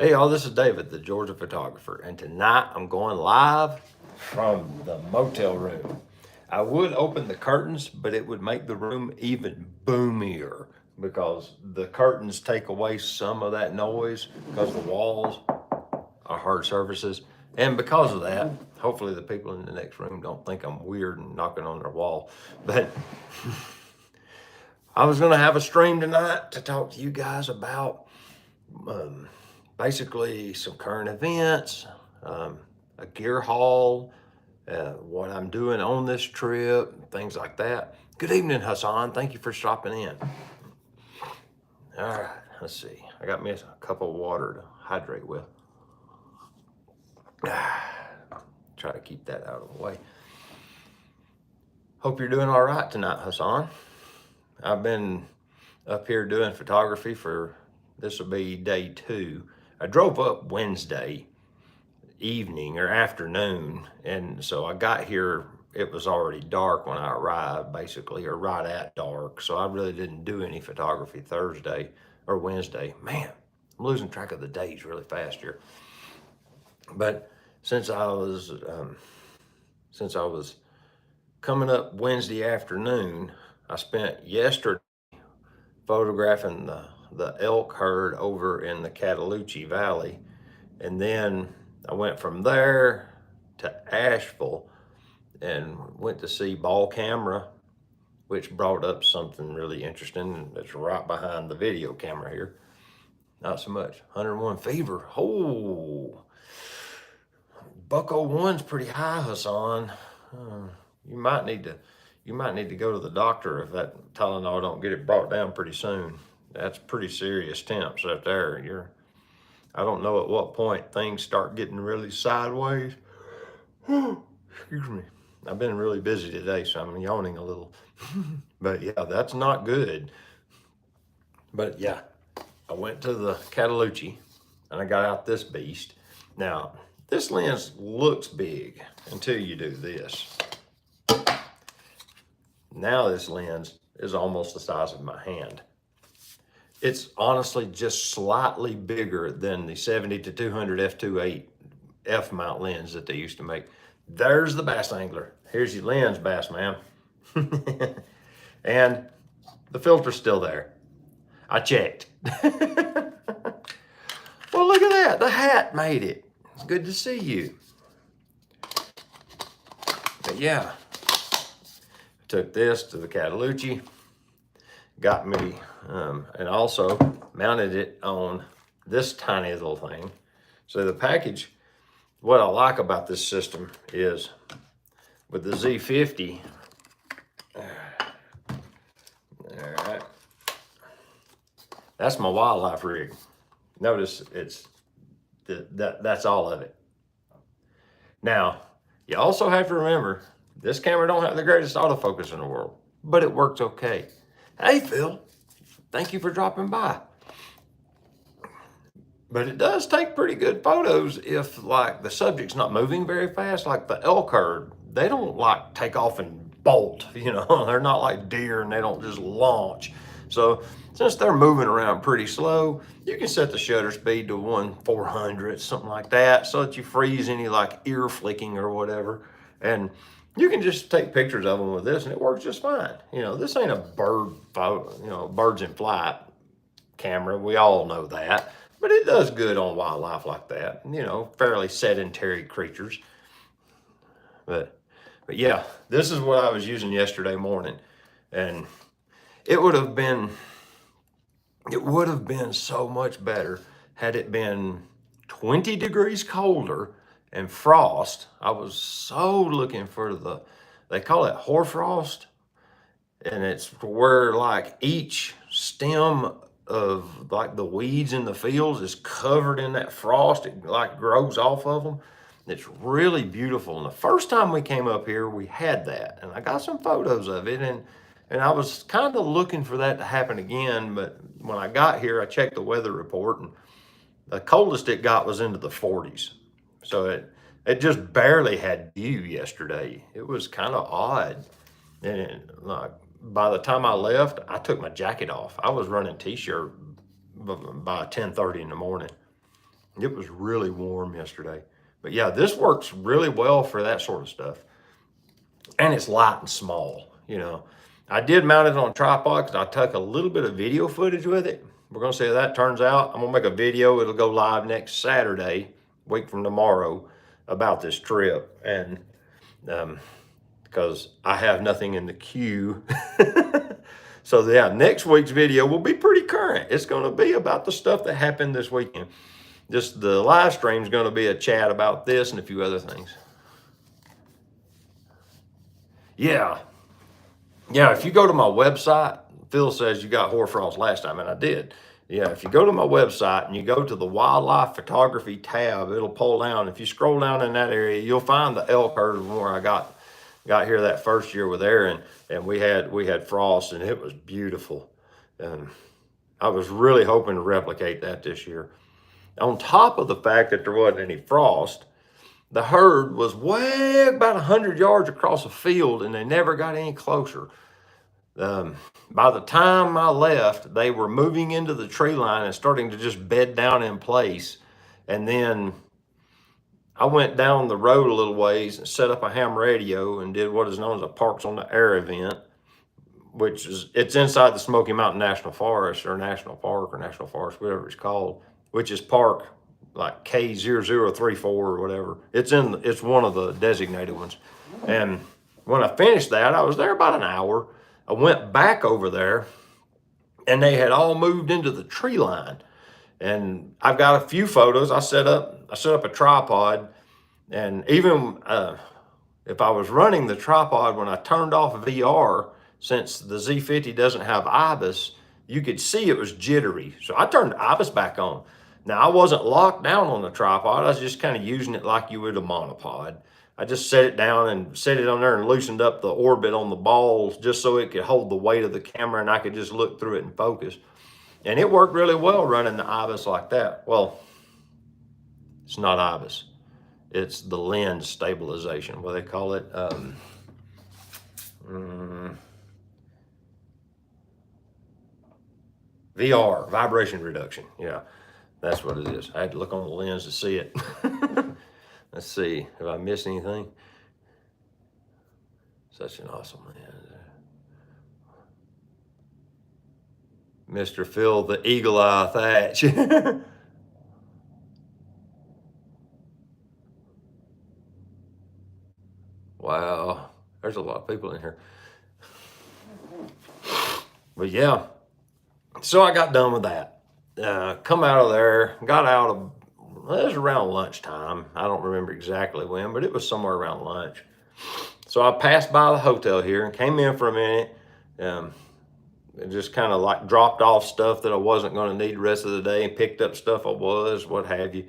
Hey y'all, this is David, the Georgia photographer, and tonight I'm going live from the motel room. I would open the curtains, but it would make the room even boomier because the curtains take away some of that noise because the walls are hard surfaces. And because of that, hopefully the people in the next room don't think I'm weird and knocking on their wall. But I was gonna have a stream tonight to talk to you guys about basically some current events, a gear haul, what I'm doing on this trip, things like that. Good evening, Hassan. Thank you for stopping in. All right, let's see. I got me a cup of water to hydrate with. Try to keep that out of the way. Hope you're doing all right tonight, Hassan. I've been up here doing photography for, this will be day 2. I drove up Wednesday evening or afternoon, and so I got here, it was already dark when I arrived, basically, or right at dark, so I really didn't do any photography Thursday or Wednesday. Man, I'm losing track of the days really fast here. But since I was coming up Wednesday afternoon, I spent yesterday photographing the elk herd over in the Cataloochee Valley. And then I went from there to Asheville and went to see Ball Camera, which brought up something really interesting that's right behind the video camera here. Not so much. 101 fever. Oh, buck 01's pretty high, Hassan. You might need to go to the doctor if that Tylenol don't get it brought down pretty soon. That's pretty serious temps up there. I don't know at what point things start getting really sideways. Excuse me. I've been really busy today, so I'm yawning a little. But yeah, that's not good. But yeah, I went to the Cataloochee and I got out this beast. Now, this lens looks big until you do this. Now this lens is almost the size of my hand. It's honestly just slightly bigger than the 70-200 f2.8 f-mount lens that they used to make. There's the bass angler. Here's your lens, bass man. And the filter's still there. I checked. Well, look at that. The hat made it. It's good to see you. But yeah, I took this to the Cataloochee. Got me, and also mounted it on this tiny little thing. So the package, what I like about this system is with the Z50, all right, that's my wildlife rig. Notice that's all of it. Now, you also have to remember, this camera don't have the greatest autofocus in the world, but it works okay. Hey, Phil, thank you for dropping by. But it does take pretty good photos if, like, the subject's not moving very fast, like the elk herd. They don't, like, take off and bolt, They're not like deer and they don't just launch. So since they're moving around pretty slow, you can set the shutter speed to 1/400, something like that, so that you freeze any, like, ear flicking or whatever. And you can just take pictures of them with this and it works just fine. This ain't a bird photo, birds in flight camera. We all know that, but it does good on wildlife like that, fairly sedentary creatures. But yeah, this is what I was using yesterday morning, and it would have been so much better had it been 20 degrees colder and frost. I was so looking for they call it hoarfrost, and it's where, like, each stem of, like, the weeds in the fields is covered in that frost. It, like, grows off of them. It's really beautiful. And the first time we came up here, we had that, and I got some photos of it, and I was kind of looking for that to happen again. But when I got here, I checked the weather report, and the coldest it got was into the 40s. So it just barely had dew yesterday. It was kind of odd. And like, by the time I left, I took my jacket off. I was running t-shirt by 10:30 in the morning. It was really warm yesterday. But yeah, this works really well for that sort of stuff. And it's light and small, you know. I did mount it on a tripod because I took a little bit of video footage with it. We're going to see how that turns out. I'm going to make a video. It'll go live next Saturday, week from tomorrow, about this trip. And because I have nothing in the queue. So yeah, next week's video will be pretty current. It's going to be about the stuff that happened this weekend. Just the live stream is going to be a chat about this and a few other things. Yeah. Yeah, if you go to my website, Phil says you got hoarfrost last time, and I did. Yeah, if you go to my website and you go to the wildlife photography tab, it'll pull down. If you scroll down in that area, you'll find the elk herd where I got here that first year with Aaron, and we had frost, and it was beautiful. And I was really hoping to replicate that this year. On top of the fact that there wasn't any frost, the herd was way about 100 yards across the field, and they never got any closer. By the time I left, they were moving into the tree line and starting to just bed down in place. And then I went down the road a little ways and set up a ham radio and did what is known as a Parks on the Air event, which is, it's inside the Smoky Mountain National Forest or National Park or National Forest, whatever it's called, which is park like K0034 or whatever. It's one of the designated ones. And when I finished that, I was there about an hour. I went back over there and they had all moved into the tree line. And I've got a few photos. I set up a tripod, and even if I was running the tripod, when I turned off VR, since the Z50 doesn't have IBIS, you could see it was jittery. So I turned IBIS back on. Now, I wasn't locked down on the tripod. I was just kind of using it like you would a monopod. I just set it down and set it on there and loosened up the orbit on the balls just so it could hold the weight of the camera and I could just look through it and focus. And it worked really well running the IBIS like that. Well, it's not IBIS. It's the lens stabilization, what they call it. VR, vibration reduction. Yeah, that's what it is. I had to look on the lens to see it. Let's see, have I missed anything? Such an awesome man. Mr. Phil, the Eagle Eye Thatch. Wow, there's a lot of people in here. But yeah, so I got done with that. Come out of there, got out of, well, it was around lunchtime. I don't remember exactly when, but it was somewhere around lunch. So I passed by the hotel here and came in for a minute. And just kind of like dropped off stuff that I wasn't going to need the rest of the day and picked up stuff I was, what have you.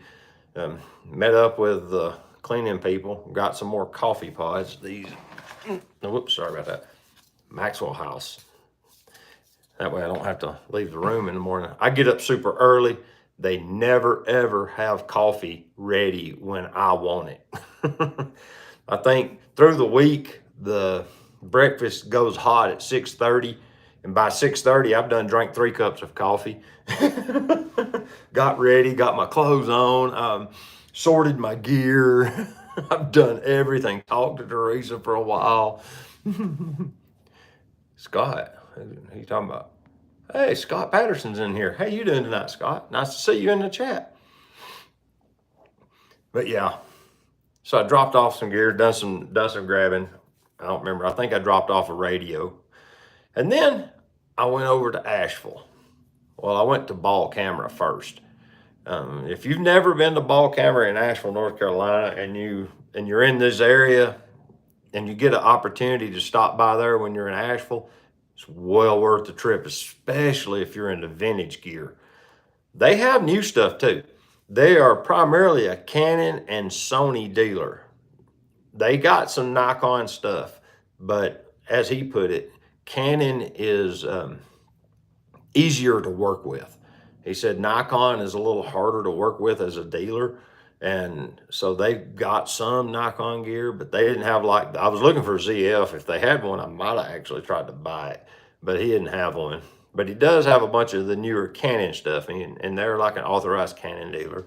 Met up with the cleaning people, got some more coffee pods. These, whoops, sorry about that. Maxwell House. That way I don't have to leave the room in the morning. I get up super early. They never, ever have coffee ready when I want it. I think through the week, the breakfast goes hot at 6:30. And by 6:30, I've drank 3 cups of coffee. Got ready, got my clothes on, sorted my gear. I've done everything. Talked to Teresa for a while. Scott, who are you talking about? Hey, Scott Patterson's in here. How you doing tonight, Scott? Nice to see you in the chat. But yeah, so I dropped off some gear, done some grabbing. I don't remember. I think I dropped off a radio. And then I went over to Asheville. Well, I went to Ball Camera first. If you've never been to Ball Camera in Asheville, North Carolina, and you're in this area and you get an opportunity to stop by there when you're in Asheville, it's well worth the trip, especially if you're into vintage gear. They have new stuff too. They are primarily a Canon and Sony dealer. They got some Nikon stuff, but as he put it, Canon is easier to work with. He said Nikon is a little harder to work with as a dealer. And so they got some Nikon gear, but they didn't have, like, I was looking for ZF. If they had one, I might have actually tried to buy it, but he didn't have one. But he does have a bunch of the newer Canon stuff, and they're like an authorized Canon dealer.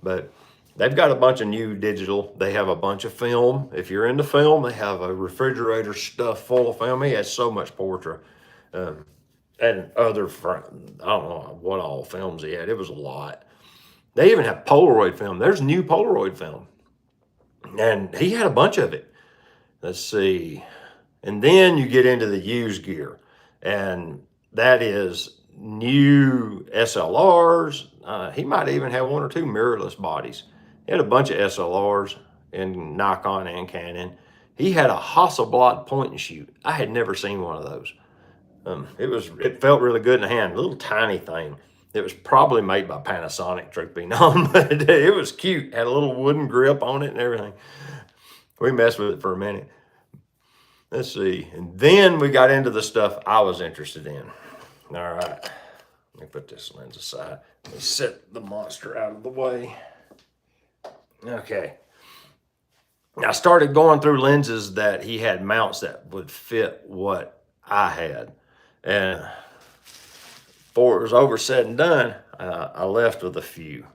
but they've got a bunch of new digital. They have a bunch of film. If you're into film, they have a refrigerator stuffed full of film. He has so much portrait. And other, I don't know what all films he had. It was a lot. They even have Polaroid film. There's new Polaroid film. And he had a bunch of it. Let's see. And then you get into the used gear. And that is new SLRs. He might even have one or two mirrorless bodies. He had a bunch of SLRs in Nikon and Canon. He had a Hasselblad point and shoot. I had never seen one of those. It felt really good in the hand, a little tiny thing. It was probably made by Panasonic, truth be known, but it was cute. Had a little wooden grip on it and everything. We messed with it for a minute. Let's see. And then we got into the stuff I was interested in. All right. Let me put this lens aside. Let me set the monster out of the way. Okay. I started going through lenses that he had mounts that would fit what I had. And before it was over said and done, I left with a few.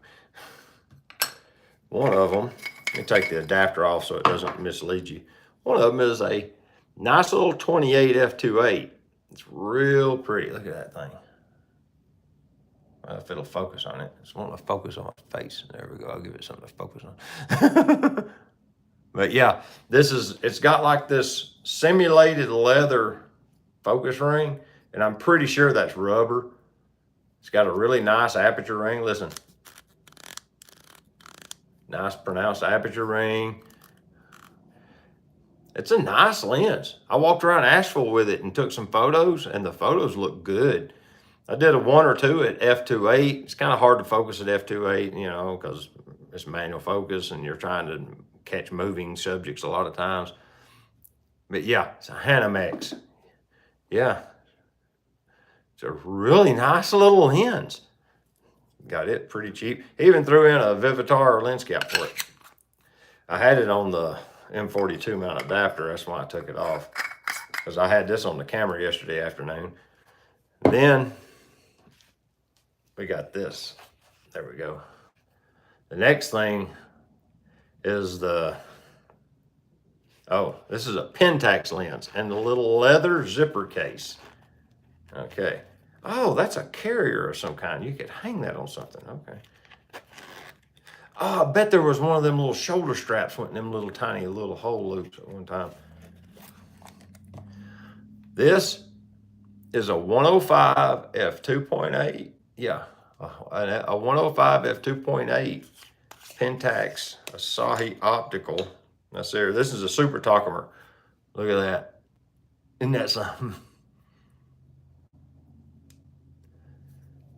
One of them, let me take the adapter off so it doesn't mislead you. One of them is a nice little 28 f2.8. It's real pretty. Look at that thing. Well, if it'll focus on it. It's wanting to focus on my face. There we go. I'll give it something to focus on. But yeah, it's got like this simulated leather focus ring. And I'm pretty sure that's rubber. It's got a really nice aperture ring. Listen. Nice pronounced aperture ring. It's a nice lens. I walked around Asheville with it and took some photos, and the photos look good. I did a 1 or 2 at f2.8. It's kind of hard to focus at f2.8, you know, because it's manual focus and you're trying to catch moving subjects a lot of times. But yeah, it's a Hanamex. Yeah. It's a really nice little lens. Got it pretty cheap. Even threw in a Vivitar lens cap for it. I had it on the M42 mount adapter. That's why I took it off. Because I had this on the camera yesterday afternoon. Then we got this. There we go. The next thing is this is a Pentax lens and the little leather zipper case. Okay. Oh, that's a carrier of some kind. You could hang that on something. Okay. Oh, I bet there was one of them little shoulder straps went in them little tiny little hole loops at one time. This is a 105 f2.8. Yeah, a 105 f2.8 Pentax Asahi optical. That's there. This is a super tachomer. Look at that. Isn't that something?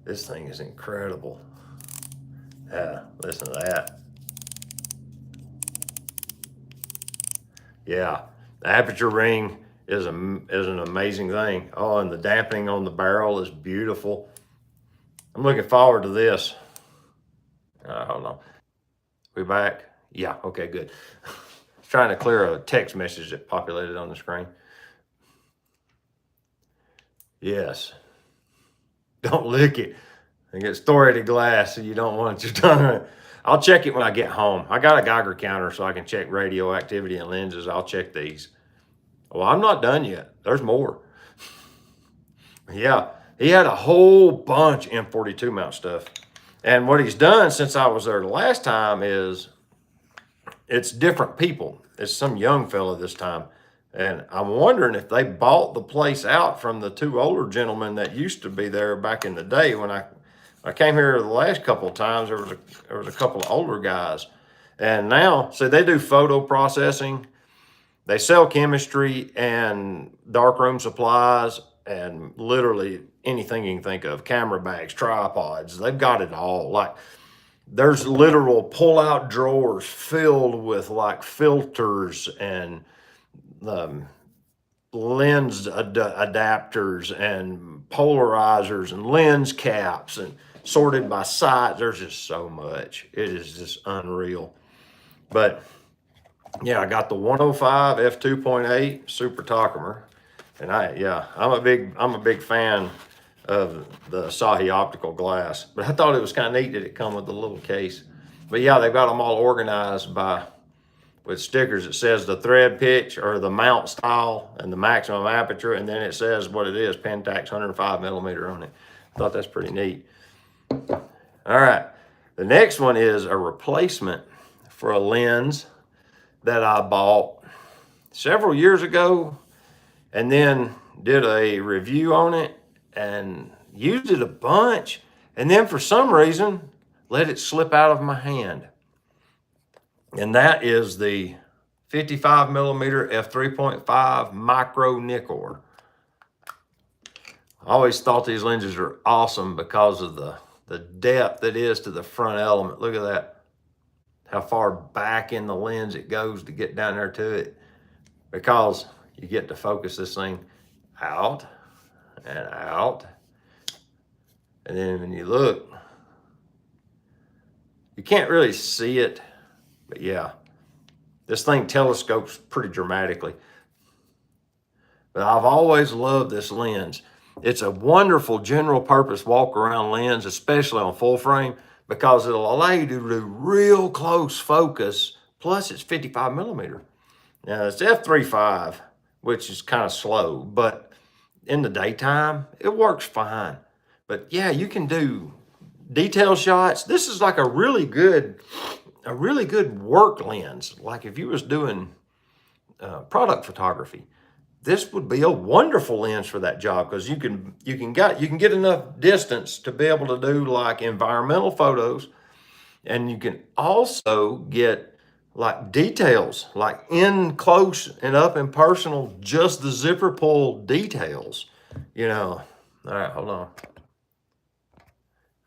This thing is incredible. Listen to that. Yeah, the aperture ring is an amazing thing. Oh, and the dampening on the barrel is beautiful. I'm looking forward to this. Hold on. We back? Yeah, okay, good. Trying to clear a text message that populated on the screen. Yes. Don't lick it. It gets thoriated glass, so you don't want your tongue. I'll check it when I get home. I got a Geiger counter so I can check radioactivity in lenses. I'll check these. Well, I'm not done yet. There's more. Yeah, he had a whole bunch of M42 mount stuff. And what he's done since I was there the last time is it's different people. It's some young fella this time. And I'm wondering if they bought the place out from the two older gentlemen that used to be there back in the day. When I came here the last couple of times, there was a couple of older guys. And now, so they do photo processing. They sell chemistry and darkroom supplies and literally anything you can think of. Camera bags, tripods, they've got it all. Like, there's literal pull-out drawers filled with like filters and lens adapters and polarizers and lens caps and sorted by size. There's just so much. It is just unreal. But yeah, I got the 105 f2.8 super tachomer, and I'm a big fan of the Asahi optical glass. But I thought it was kind of neat that it come with a little case. But yeah, they've got them all organized with stickers. It says the thread pitch or the mount style and the maximum aperture, and then it says what it is, Pentax 105mm on it. I thought that's pretty neat. All right, the next one is a replacement for a lens that I bought several years ago and then did a review on it and used it a bunch, and then for some reason let it slip out of my hand. And that is the 55mm f3.5 micro Nikkor. I always thought these lenses are awesome because of the depth it is to the front element. Look at that, how far back in the lens it goes to get down there to it, because you get to focus this thing out and out. And then when you look, you can't really see it, but yeah, this thing telescopes pretty dramatically. But I've always loved this lens. It's a wonderful general purpose walk around lens, especially on full frame, because it'll allow you to do real close focus. Plus it's 55mm. Now it's f3.5, which is kind of slow, but in the daytime, it works fine. But yeah, you can do detail shots. This is like a really good work lens. Like if you was doing product photography, this would be a wonderful lens for that job, because you can get enough distance to be able to do like environmental photos, and you can also get like details, like in close and up and personal, just the zipper pull details, you know. All right, hold on.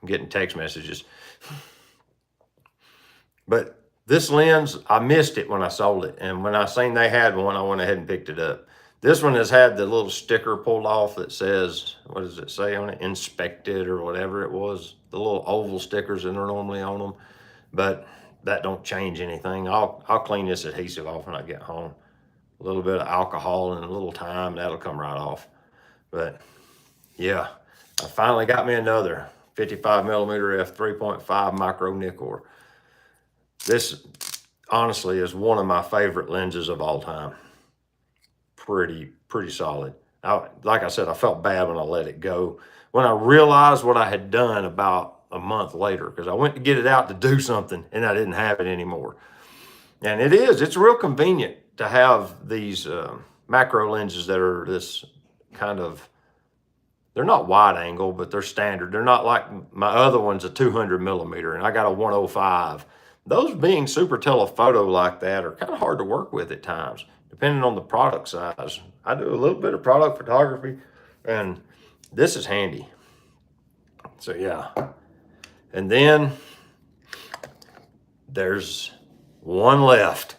I'm getting text messages. But this lens, I missed it when I sold it. And when I seen they had one, I went ahead and picked it up. This one has had the little sticker pulled off that says, what does it say on it? Inspected or whatever it was. The little oval stickers that are normally on them. But that don't change anything. I'll clean this adhesive off when I get home. A little bit of alcohol and a little time, that'll come right off. But yeah, I finally got me another 55mm f3.5 micro Nikkor. This honestly is one of my favorite lenses of all time. Pretty solid. Like I said, I felt bad when I let it go. When I realized what I had done about a month later, because I went to get it out to do something and I didn't have it anymore. And it's real convenient to have these macro lenses that are this kind of, they're not wide angle, but they're standard. They're not like my other one's a 200mm and I got a 105. Those being super telephoto like that are kind of hard to work with at times, depending on the product size. I do a little bit of product photography, and this is handy. So yeah. And then there's one left.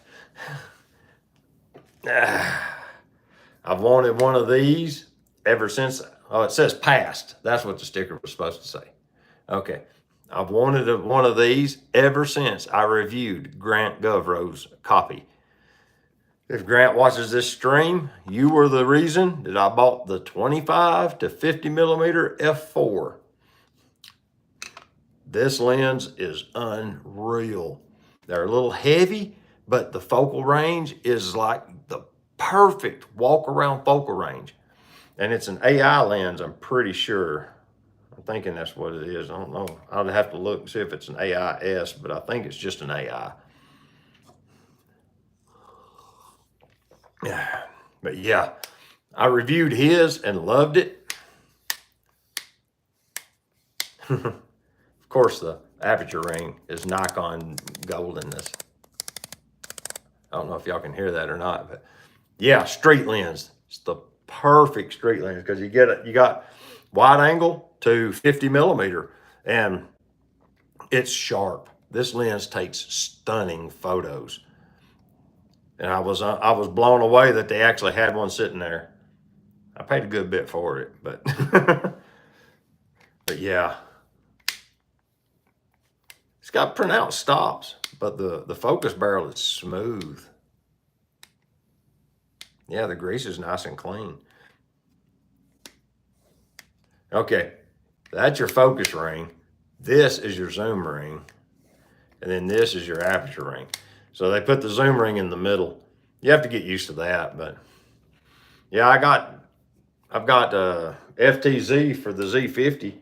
I've wanted one of these ever since, oh, it says passed. That's what the sticker was supposed to say. Okay. I've wanted one of these ever since I reviewed Grant Govro's copy. If Grant watches this stream, you were the reason that I bought the 25 to 50mm f4. This lens is unreal. They're a little heavy, but the focal range is like the perfect walk around focal range. And it's an AI lens, I'm pretty sure. I'm thinking that's what it is. I don't know. I'll have to look and see if it's an AIS, but I think it's just an AI. Yeah. But yeah, I reviewed his and loved it. Of course, the aperture ring is Nikon goldenness. I don't know if y'all can hear that or not, but yeah, street lens. It's the perfect street lens because you got wide angle to 50mm, and it's sharp. This lens takes stunning photos, and I was blown away that they actually had one sitting there. I paid a good bit for it, but but yeah, it's got pronounced stops, but the focus barrel is smooth. Yeah, the grease is nice and clean. Okay, that's your focus ring. This is your zoom ring. and then this is your aperture ring. So they put the zoom ring in the middle. You have to get used to that, but yeah, I've got FTZ for the Z50.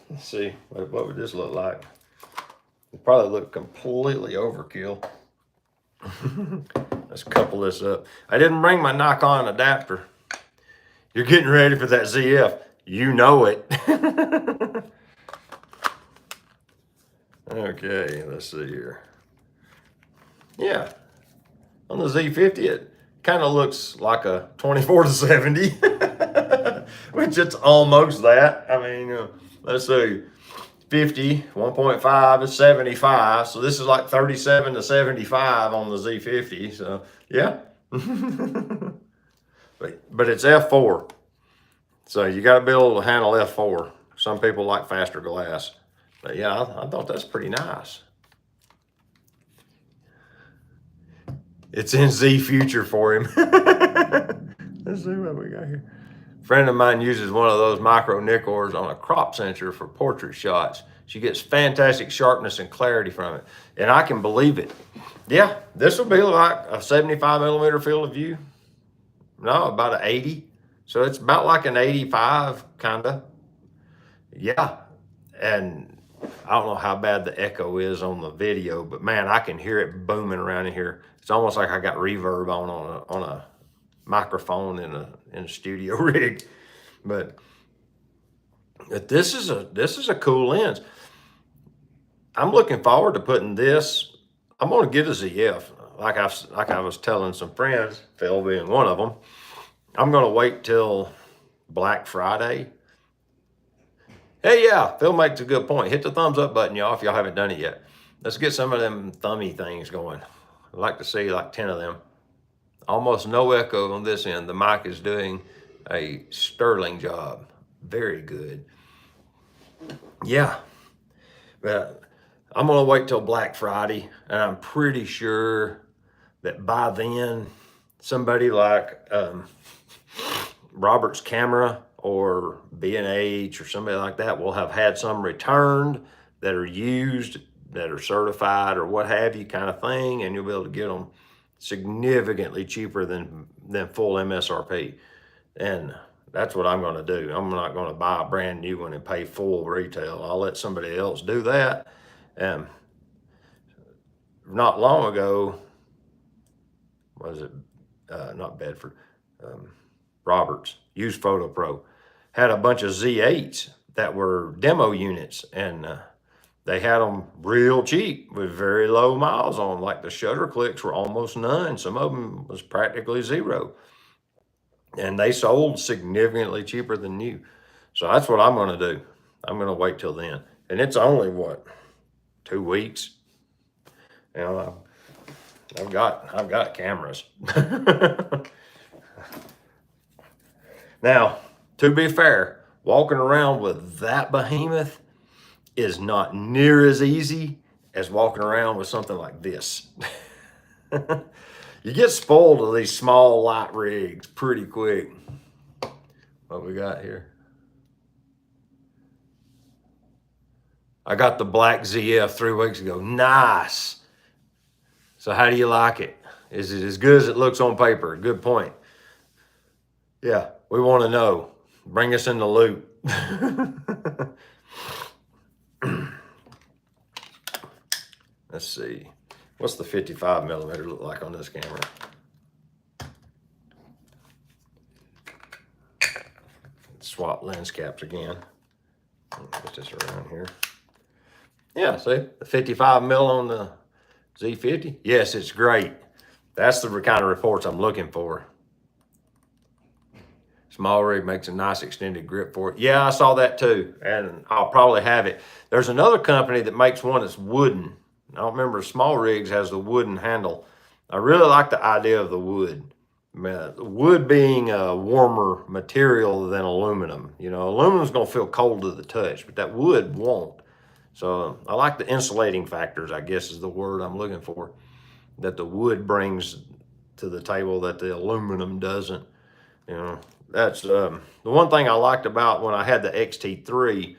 Let's see, what would this look like? It probably look completely overkill. Let's couple this up. I didn't bring my knock-on adapter. You're getting ready for that ZF. You know it. Okay, let's see here. Yeah, on the Z50, it kind of looks like a 24 to 70, which it's almost that. I mean, let's see, 50, 1.5 is 75. So this is like 37 to 75 on the Z50. So yeah, but it's F4. So you got to be able to handle F4. Some people like faster glass. But yeah, I thought that's pretty nice. It's in Z future for him. Let's see what we got here. A friend of mine uses one of those micro Nikkors on a crop sensor for portrait shots. She gets fantastic sharpness and clarity from it. And I can believe it. Yeah, this will be like a 75 millimeter field of view. No, about an 80. So it's about like an 85, kind of. Yeah. And I don't know how bad the echo is on the video, but man, I can hear it booming around in here. It's almost like I got reverb on a microphone in a studio rig. But this is a cool lens. I'm looking forward to putting this. I'm going to get a ZF, like I was telling some friends, Phil being one of them. I'm going to wait till Black Friday. Hey, yeah, Phil makes a good point. Hit the thumbs up button, y'all, if y'all haven't done it yet. Let's get some of them thummy things going. I'd like to see like 10 of them. Almost no echo on this end. The mic is doing a sterling job. Very good. Yeah, but I'm going to wait till Black Friday, and I'm pretty sure that by then, somebody like Robert's Camera or B&H or somebody like that will have had some returned that are used, that are certified or what have you kind of thing, and you'll be able to get them significantly cheaper than full MSRP. And that's what I'm going to do. I'm not going to buy a brand new one and pay full retail. I'll let somebody else do that. And not long ago, was it not Bedford, Roberts, used Photo Pro, had a bunch of Z8s that were demo units, and they had them real cheap with very low miles on. Like the shutter clicks were almost none. Some of them was practically zero. And they sold significantly cheaper than new. So that's what I'm going to do. I'm going to wait till then. And it's only, what, 2 weeks? You know, I've got cameras. Now, to be fair, walking around with that behemoth is not near as easy as walking around with something like this. You get spoiled with these small light rigs pretty quick. What we got here? I got the black ZF 3 weeks ago. Nice. So how do you like it? Is it as good as it looks on paper? Good point. Yeah, we want to know. Bring us in the loop. Let's see. What's the 55 millimeter look like on this camera? Swap lens caps again. Put this around here. Yeah, see, the 55 mil on the Z50. Yes, it's great. That's the kind of reports I'm looking for. Small rig makes a nice extended grip for it. Yeah, I saw that too, and I'll probably have it. There's another company that makes one that's wooden. I don't remember, Small Rigs has the wooden handle. I really like the idea of the wood. Wood being a warmer material than aluminum. You know, aluminum's gonna feel cold to the touch, but that wood won't. So I like the insulating factors, I guess is the word I'm looking for, that the wood brings to the table that the aluminum doesn't. You know, that's the one thing I liked about when I had the XT3.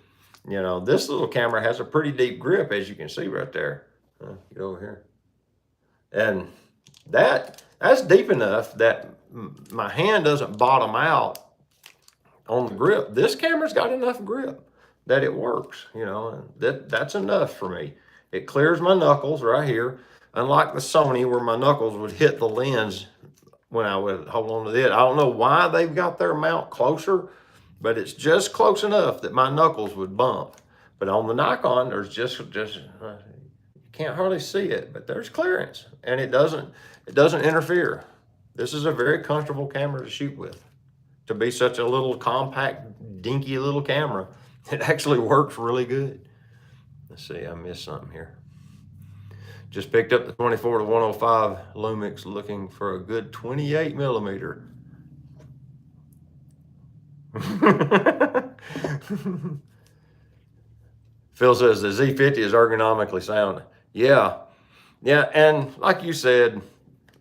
You know, this little camera has a pretty deep grip, as you can see right there. Get over here. And that's deep enough that my hand doesn't bottom out on the grip. This camera's got enough grip that it works, and that's enough for me. It clears my knuckles right here, unlike the Sony where my knuckles would hit the lens when I would hold on to it. I don't know why they've got their mount closer, but it's just close enough that my knuckles would bump. But on the Nikon, there's just you can't hardly see it, but there's clearance, and it doesn't interfere. This is a very comfortable camera to shoot with. To be such a little compact, dinky little camera, it actually works really good. Let's see, I missed something here. Just picked up the 24 to 105 Lumix, looking for a good 28 millimeter. Phil says the Z50 is ergonomically sound. Yeah, and like you've said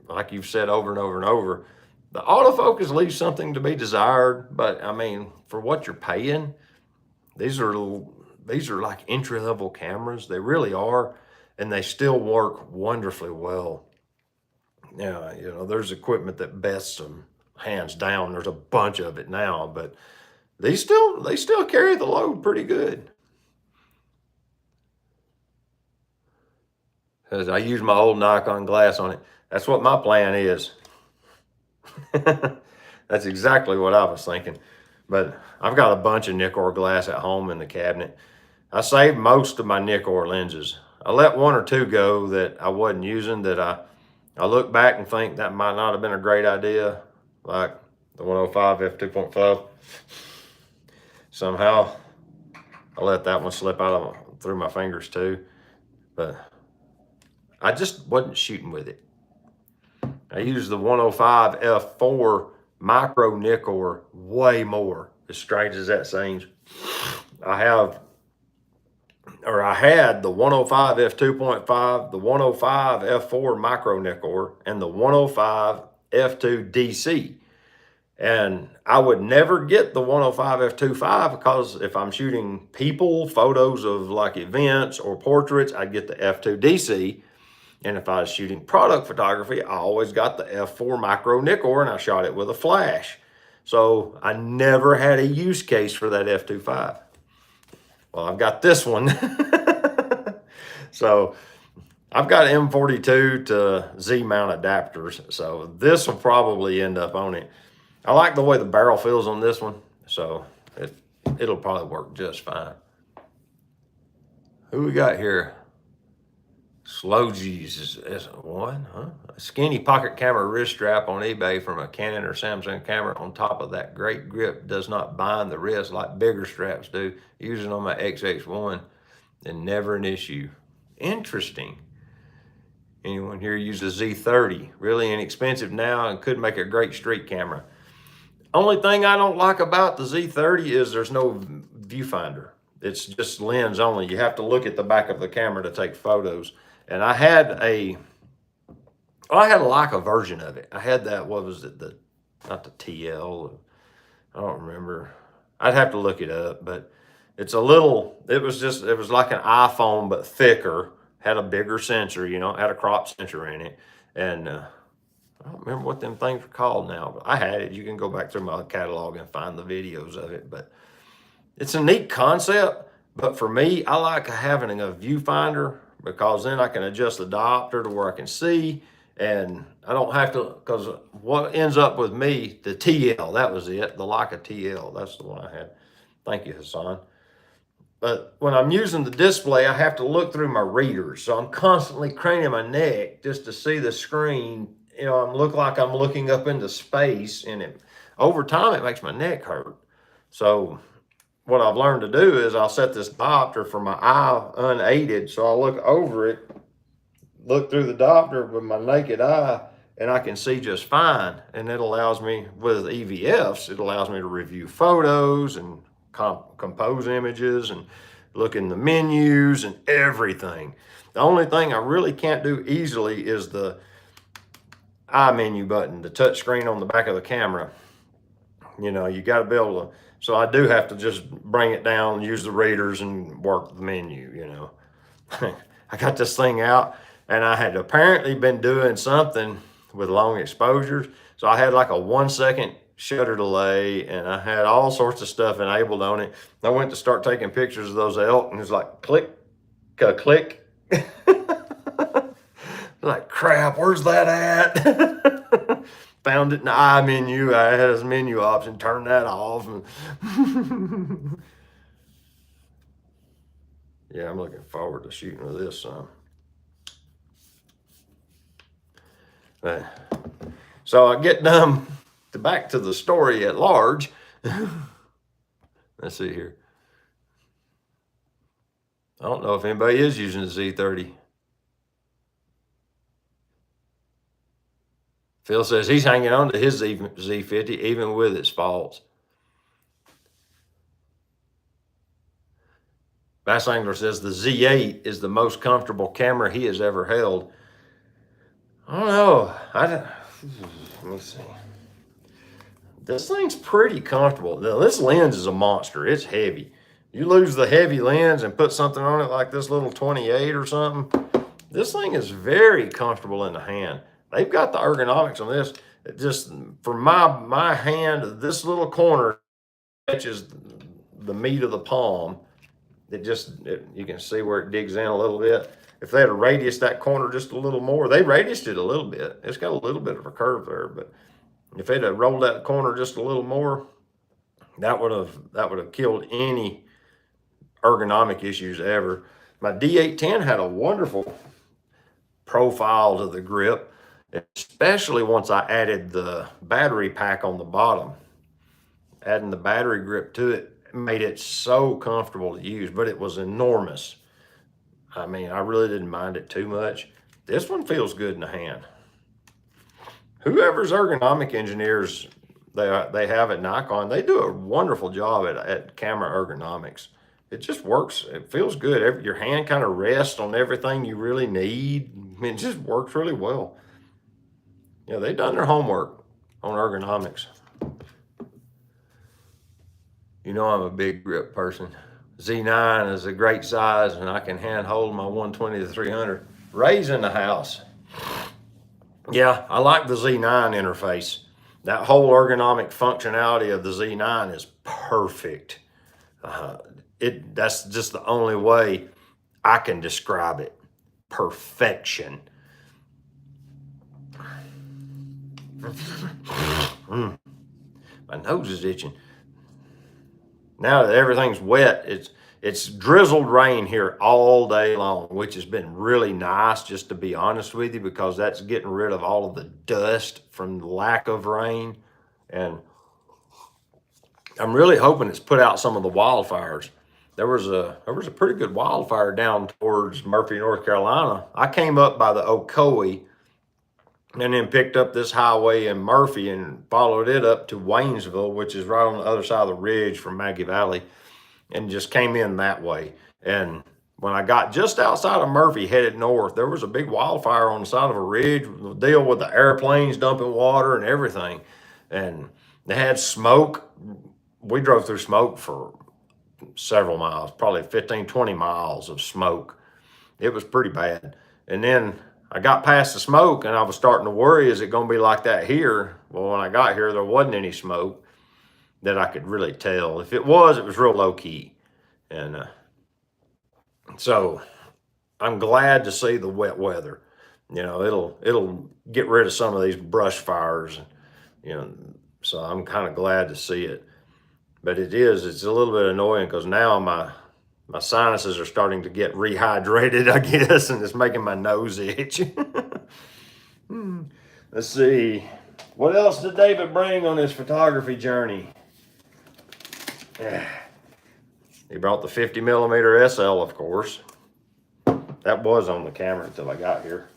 over and over and over, the autofocus leaves something to be desired. But I mean, for what you're paying, these are like entry-level cameras. They really are, and they still work wonderfully well. Now, there's equipment that bests them hands down. There's a bunch of it now, but they still carry the load pretty good. Because I use my old Nikon glass on it. That's what my plan is. That's exactly what I was thinking. But I've got a bunch of Nikkor glass at home in the cabinet. I saved most of my Nikkor lenses. I let one or two go that I wasn't using, that I look back and think that might not have been a great idea, like the 105 f2.5. Somehow I let that one slip out through my fingers too. But I just wasn't shooting with it. I use the 105 f4 micro Nikkor way more, as strange as that seems. I had the 105 f2.5, the 105 f4 micro Nikkor, and the 105 f2 DC. And I would never get the 105 f2.5 because if I'm shooting people, photos of like events or portraits, I'd get the f2 DC. And if I was shooting product photography, I always got the f4 micro Nikkor, and I shot it with a flash. So I never had a use case for that f2.5. Well, I've got this one. So I've got M42 to Z mount adapters. So this will probably end up on it. I like the way the barrel feels on this one. So it'll probably work just fine. Who we got here? Slow G's is one, huh? A skinny pocket camera wrist strap on eBay from a Canon or Samsung camera. On top of that, great grip, does not bind the wrist like bigger straps do. Using on my XX1 and never an issue. Interesting. Anyone here use a Z30? Really inexpensive now and could make a great street camera. Only thing I don't like about the Z30 is there's no viewfinder. It's just lens only. You have to look at the back of the camera to take photos. And I had a Leica version of it. I had that, what was it, not the TL, I don't remember. I'd have to look it up, but it was like an iPhone, but thicker, had a bigger sensor, had a crop sensor in it. And I don't remember what them things are called now, but I had it. You can go back through my catalog and find the videos of it, but it's a neat concept. But for me, I like having a viewfinder, because then I can adjust the diopter to where I can see, and I don't have to, because what ends up with me, the TL, that was it, the Leica TL, that's the one I had. Thank you, Hassan. But when I'm using the display, I have to look through my readers, so I'm constantly craning my neck just to see the screen. I look like I'm looking up into space, and over time, it makes my neck hurt. So what I've learned to do is I'll set this diopter for my eye unaided. So I'll look over it, look through the diopter with my naked eye, and I can see just fine. And it allows me, with EVFs, it allows me to review photos and compose images and look in the menus and everything. The only thing I really can't do easily is the eye menu button, the touch screen on the back of the camera. You got to be able to. So I do have to just bring it down, use the readers, and work the menu, I got this thing out, and I had apparently been doing something with long exposures. So I had like a 1 second shutter delay, and I had all sorts of stuff enabled on it. I went to start taking pictures of those elk, and it was like click, click. Like, crap, where's that at? Found it in the I menu. I had this menu option, turn that off. Yeah, I'm looking forward to shooting with this some. So I get done back to the story at large. Let's see here. I don't know if anybody is using the Z30. Phil says he's hanging on to his Z50 even with its faults. Bass Angler says the Z8 is the most comfortable camera he has ever held. I don't know. Let me see. This thing's pretty comfortable. Now, this lens is a monster. It's heavy. You lose the heavy lens and put something on it like this little 28 or something, this thing is very comfortable in the hand. They've got the ergonomics on this. It just, for my hand, this little corner touches the meat of the palm. You can see where it digs in a little bit. If they had radiused that corner just a little more, they radiused it a little bit. It's got a little bit of a curve there, but if they'd have rolled that corner just a little more, that would have killed any ergonomic issues ever. My D810 had a wonderful profile to the grip, especially once I added the battery pack on the bottom. Adding the battery grip to it made it so comfortable to use, but it was enormous. I mean, I really didn't mind it too much. This one feels good in the hand. Whoever's ergonomic engineers they have at Nikon, they do a wonderful job at camera ergonomics. It just works. It feels good. Your hand kind of rests on everything you really need. I mean, it just works really well. Yeah, they've done their homework on ergonomics. You know I'm a big grip person. Z9 is a great size, and I can hand hold my 120 to 300. Ray's in the house. Yeah, I like the Z9 interface. That whole ergonomic functionality of the Z9 is perfect. That's just the only way I can describe it. Perfection. My nose is itching. Now that everything's wet, it's drizzled rain here all day long, which has been really nice, just to be honest with you, because that's getting rid of all of the dust from the lack of rain. And I'm really hoping it's put out some of the wildfires. There was a pretty good wildfire down towards Murphy, North Carolina. I came up by the Ocoee and then picked up this highway in Murphy and followed it up to Waynesville, which is right on the other side of the ridge from Maggie Valley, and just came in that way. And when I got just outside of Murphy, headed north, there was a big wildfire on the side of a ridge, deal with the airplanes dumping water and everything. And they had smoke. We drove through smoke for several miles, probably 15, 20 miles of smoke. It was pretty bad. And then I got past the smoke and I was starting to worry, is it going to be like that here? Well, when I got here, there wasn't any smoke that I could really tell. If it was real low key. And so I'm glad to see the wet weather. You know, it'll get rid of some of these brush fires, you know, so I'm kind of glad to see it. But it's a little bit annoying because now my sinuses are starting to get rehydrated, I guess, and it's making my nose itch. Let's see. What else did David bring on his photography journey? He brought the 50 millimeter SL, of course. That was on the camera until I got here.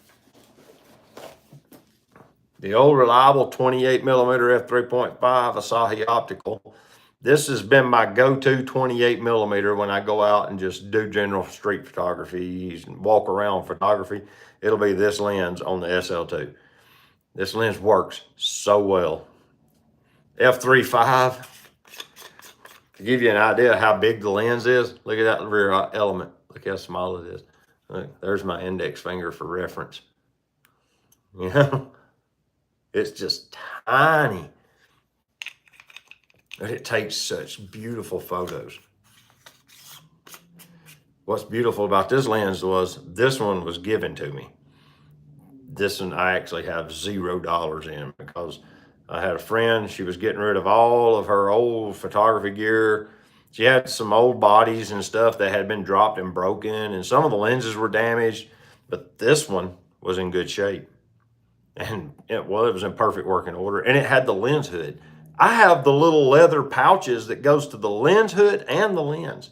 The old reliable 28 millimeter f3.5 Asahi optical. This has been my go-to 28 millimeter when I go out and just do general street photography and walk around photography. It'll be this lens on the SL2. This lens works so well. f3.5. To give you an idea of how big the lens is, look at that rear element. Look how small it is. Look, there's my index finger for reference. You know, it's just tiny, but it takes such beautiful photos. What's beautiful about this lens was this one was given to me. This one I actually have $0 in because I had a friend, she was getting rid of all of her old photography gear. She had some old bodies and stuff that had been dropped and broken, and some of the lenses were damaged, but this one was in good shape. And it was in perfect working order, and it had the lens hood. I have the little leather pouches that goes to the lens hood and the lens.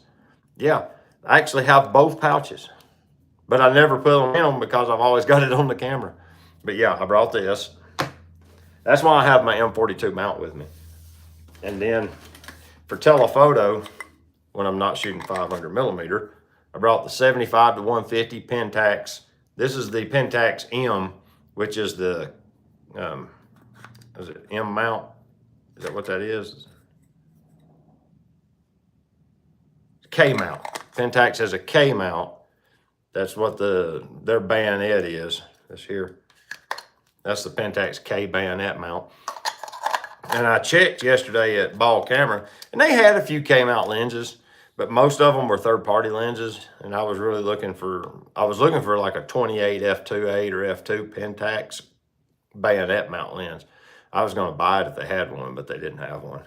Yeah, I actually have both pouches, but I never put them in them because I've always got it on the camera. But yeah, I brought this. That's why I have my M42 mount with me. And then for telephoto, when I'm not shooting 500 millimeter, I brought the 75 to 150 Pentax. This is the Pentax M, which is the, is it M mount? Is that what that is? K mount. Pentax has a K mount. That's what their bayonet is. This here. That's the Pentax K bayonet mount. And I checked yesterday at Ball Camera, and they had a few K mount lenses, but most of them were third-party lenses. And I was really looking for like a 28 f2.8 or f2 Pentax bayonet mount lens. I was going to buy it if they had one, but they didn't have one.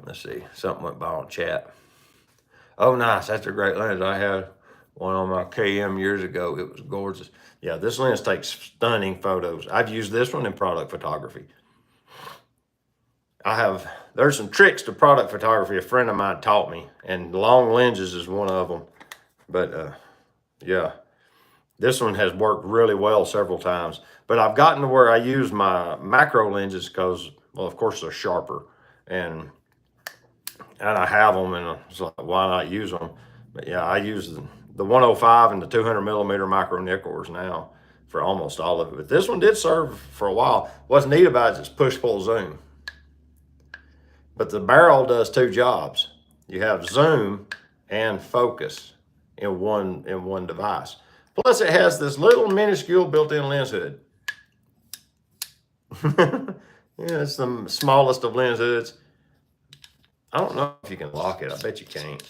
Let's see, something went by on chat. Oh, nice, that's a great lens. I had one on my KM years ago. It was gorgeous. Yeah, this lens takes stunning photos. I've used this one in product photography. There's some tricks to product photography a friend of mine taught me, and long lenses is one of them. But yeah, this one has worked really well several times. But I've gotten to where I use my macro lenses because, well, of course they're sharper, and I have them, and it's like, why not use them? But yeah, I use the 105 and the 200 millimeter micro Nikkors now for almost all of it. But this one did serve for a while. What's neat about it is it's push-pull zoom. But the barrel does two jobs. You have zoom and focus in one device. Plus it has this little minuscule built-in lens hood. Yeah, it's the smallest of lens hoods. I don't know if you can lock it. I bet you can't.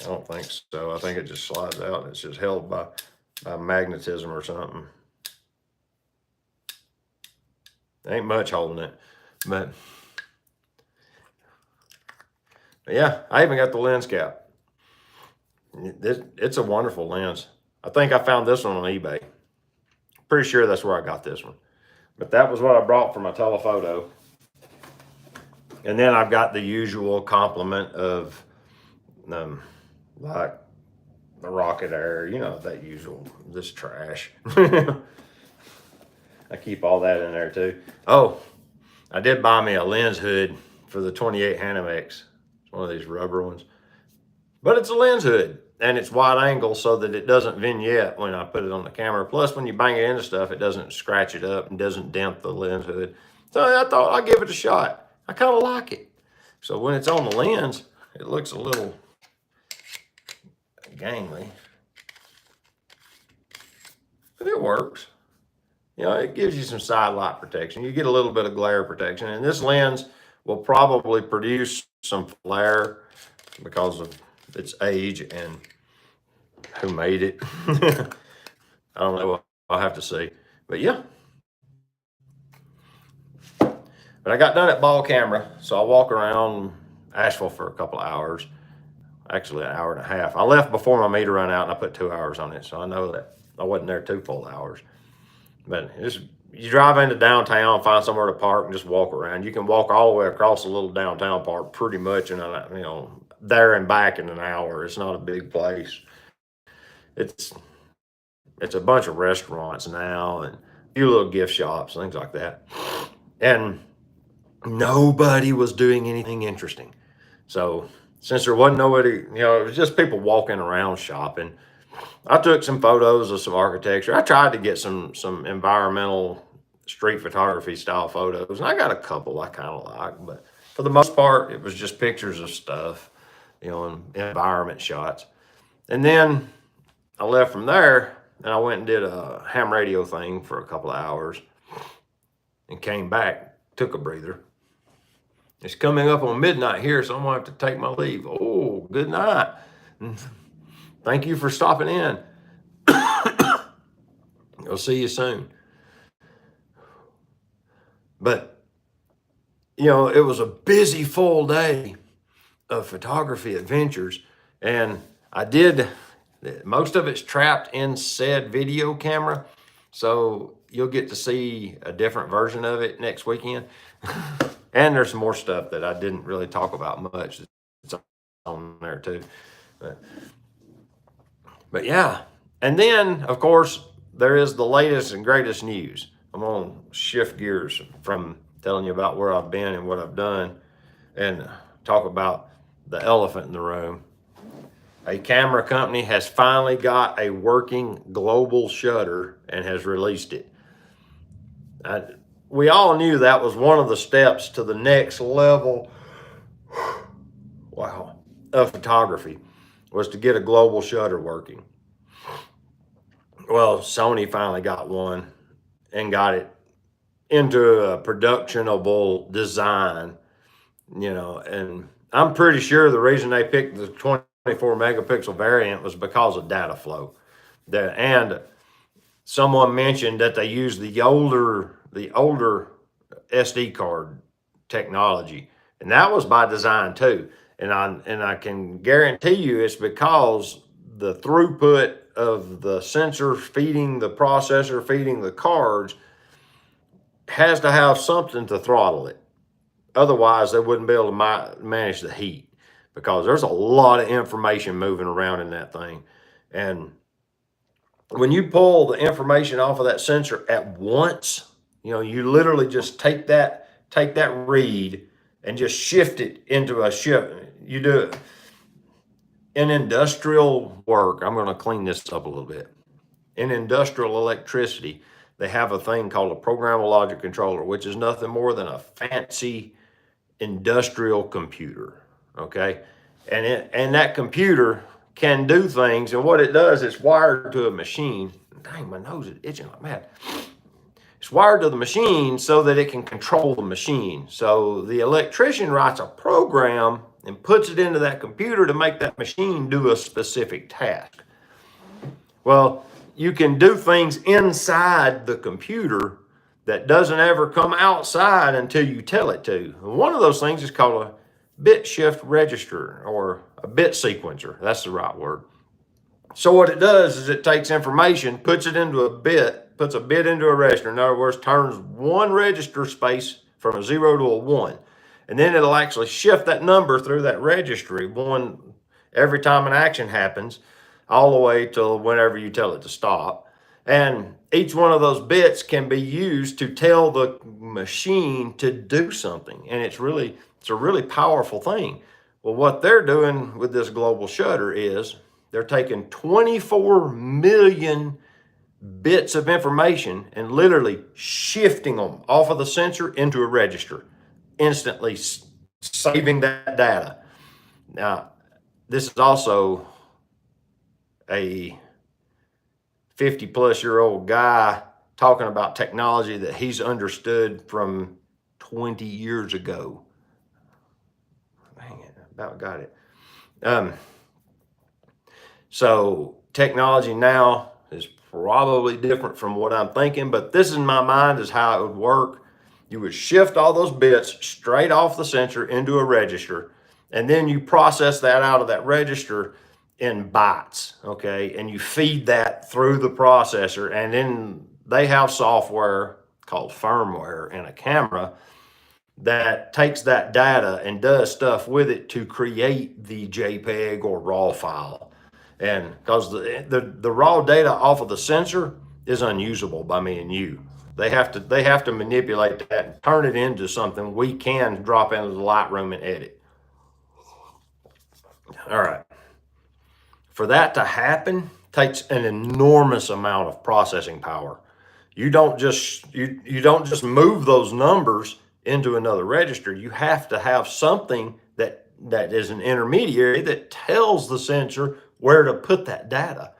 I don't think so. I think it just slides out and it's just held by magnetism or something. Ain't much holding it, but yeah, I even got the lens cap. It's a wonderful lens. I think I found this one on eBay. Pretty sure that's where I got this one. But that was what I brought for my telephoto. And then I've got the usual complement of like the Rocket Air, you know, that usual, this trash. I keep all that in there too. Oh, I did buy me a lens hood for the 28 Hanamex. It's one of these rubber ones. But it's a lens hood, and it's wide angle so that it doesn't vignette when I put it on the camera. Plus, when you bang it into stuff, it doesn't scratch it up and doesn't dent the lens hood. So I thought I'd give it a shot. I kind of like it. So when it's on the lens, it looks a little gangly. But it works. You know, it gives you some side light protection. You get a little bit of glare protection. And this lens will probably produce some flare because of its age and who made it. I don't know. I'll have to see. But yeah. But I got done at Ball Camera, so I walk around Asheville for a couple of hours. Actually, an hour and a half. I left before my meter ran out, and I put 2 hours on it, so I know that I wasn't there 2 full hours. But you drive into downtown, find somewhere to park, and just walk around. You can walk all the way across the little downtown park pretty much in there and back in an hour. It's not a big place. It's a bunch of restaurants now and a few little gift shops, things like that. And nobody was doing anything interesting. So since there wasn't nobody, it was just people walking around shopping. I took some photos of some architecture. I tried to get some environmental street photography style photos, and I got a couple I kind of like, but for the most part, it was just pictures of stuff. environment shots. And then I left from there and I went and did a ham radio thing for a couple of hours and came back, took a breather. It's coming up on midnight here, so I'm gonna have to take my leave. Oh, good night. Thank you for stopping in. I'll see you soon. But, it was a busy, full day of photography adventures. And most of it's trapped in said video camera. So you'll get to see a different version of it next weekend. And there's some more stuff that I didn't really talk about much. It's on there too. But yeah. And then, of course, there is the latest and greatest news. I'm going to shift gears from telling you about where I've been and what I've done and talk about the elephant in the room. A camera company has finally got a working global shutter and has released it. We all knew that was one of the steps to the next level, of photography, was to get a global shutter working. Well, Sony finally got one and got it into a productionable design, and I'm pretty sure the reason they picked the 24 megapixel variant was because of data flow. And someone mentioned that they used the older SD card technology, and that was by design too. And I can guarantee you it's because the throughput of the sensor feeding the processor, feeding the cards, has to have something to throttle it. Otherwise, they wouldn't be able to manage the heat, because there's a lot of information moving around in that thing. And when you pull the information off of that sensor at once, you literally just take that read and just shift it into a shift. You do it in industrial work. I'm going to clean this up a little bit. In industrial electricity, they have a thing called a programmable logic controller, which is nothing more than a fancy industrial computer, okay? And that computer can do things, and what it does, it's wired to a machine. Dang, my nose is itching like mad. It's wired to the machine so that it can control the machine. So the electrician writes a program and puts it into that computer to make that machine do a specific task. Well, you can do things inside the computer that doesn't ever come outside until you tell it to. And one of those things is called a bit shift register, or a bit sequencer. That's the right word. So what it does is it takes information, puts it into a bit, puts a bit into a register. In other words, turns one register space from a 0 to a 1. And then it'll actually shift that number through that registry every time an action happens, all the way till whenever you tell it to stop. And each one of those bits can be used to tell the machine to do something. And it's a really powerful thing. Well, what they're doing with this global shutter is they're taking 24 million bits of information and literally shifting them off of the sensor into a register, instantly saving that data. Now, this is also a 50-plus-year-old guy talking about technology that he's understood from 20 years ago. Dang it, about got it. So technology now is probably different from what I'm thinking, but this in my mind is how it would work. You would shift all those bits straight off the sensor into a register, and then you process that out of that register in bytes, okay? And you feed that through the processor, and then they have software called firmware and a camera that takes that data and does stuff with it to create the JPEG or RAW file. And because the raw data off of the sensor is unusable by me and you. They have to manipulate that and turn it into something we can drop into the Lightroom and edit. All right. For that to happen takes an enormous amount of processing power. You don't just move those numbers into another register. You have to have something that that is an intermediary that tells the sensor where to put that data.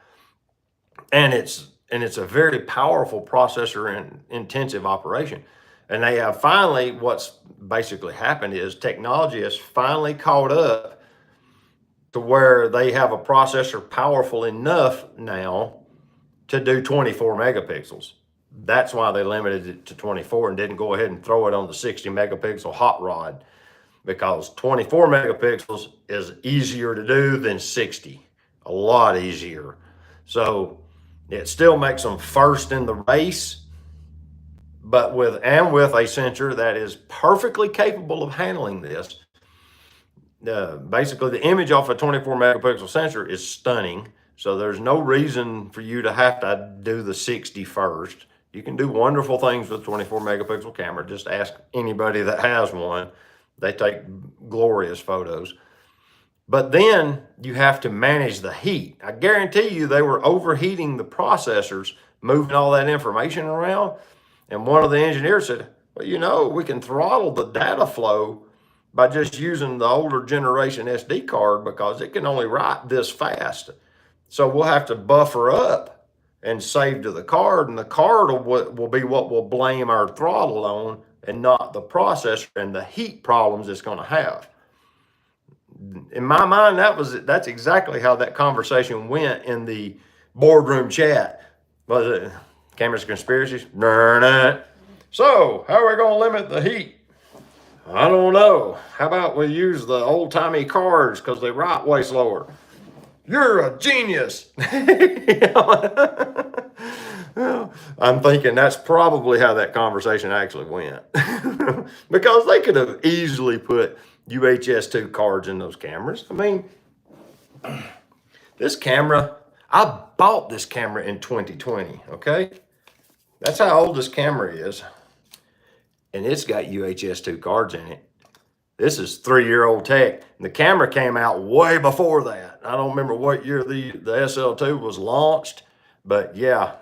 And it's a very powerful processor and intensive operation. And they have finally, what's basically happened is technology has finally caught up to where they have a processor powerful enough now to do 24 megapixels. That's why they limited it to 24 and didn't go ahead and throw it on the 60 megapixel hot rod, because 24 megapixels is easier to do than 60, a lot easier. So it still makes them first in the race, but with a sensor that is perfectly capable of handling this. Basically, the image off a 24 megapixel sensor is stunning. So there's no reason for you to have to do the 60 first. You can do wonderful things with 24 megapixel camera. Just ask anybody that has one. They take glorious photos. But then you have to manage the heat. I guarantee you they were overheating the processors, moving all that information around. And one of the engineers said, well, we can throttle the data flow by just using the older generation SD card, because it can only write this fast. So we'll have to buffer up and save to the card, and the card will be what we'll blame our throttle on, and not the processor and the heat problems it's going to have. In my mind, that's exactly how that conversation went in the boardroom chat. Was it cameras conspiracies? Nah. So how are we going to limit the heat? I don't know. How about we use the old-timey cards because they write way slower? You're a genius. I'm thinking that's probably how that conversation actually went. Because they could have easily put UHS-2 cards in those cameras. I mean, this camera, I bought this camera in 2020, okay? That's how old this camera is. And it's got UHS-2 cards in it. This is 3-year-old tech. And the camera came out way before that. I don't remember what year the SL2 was launched, but yeah,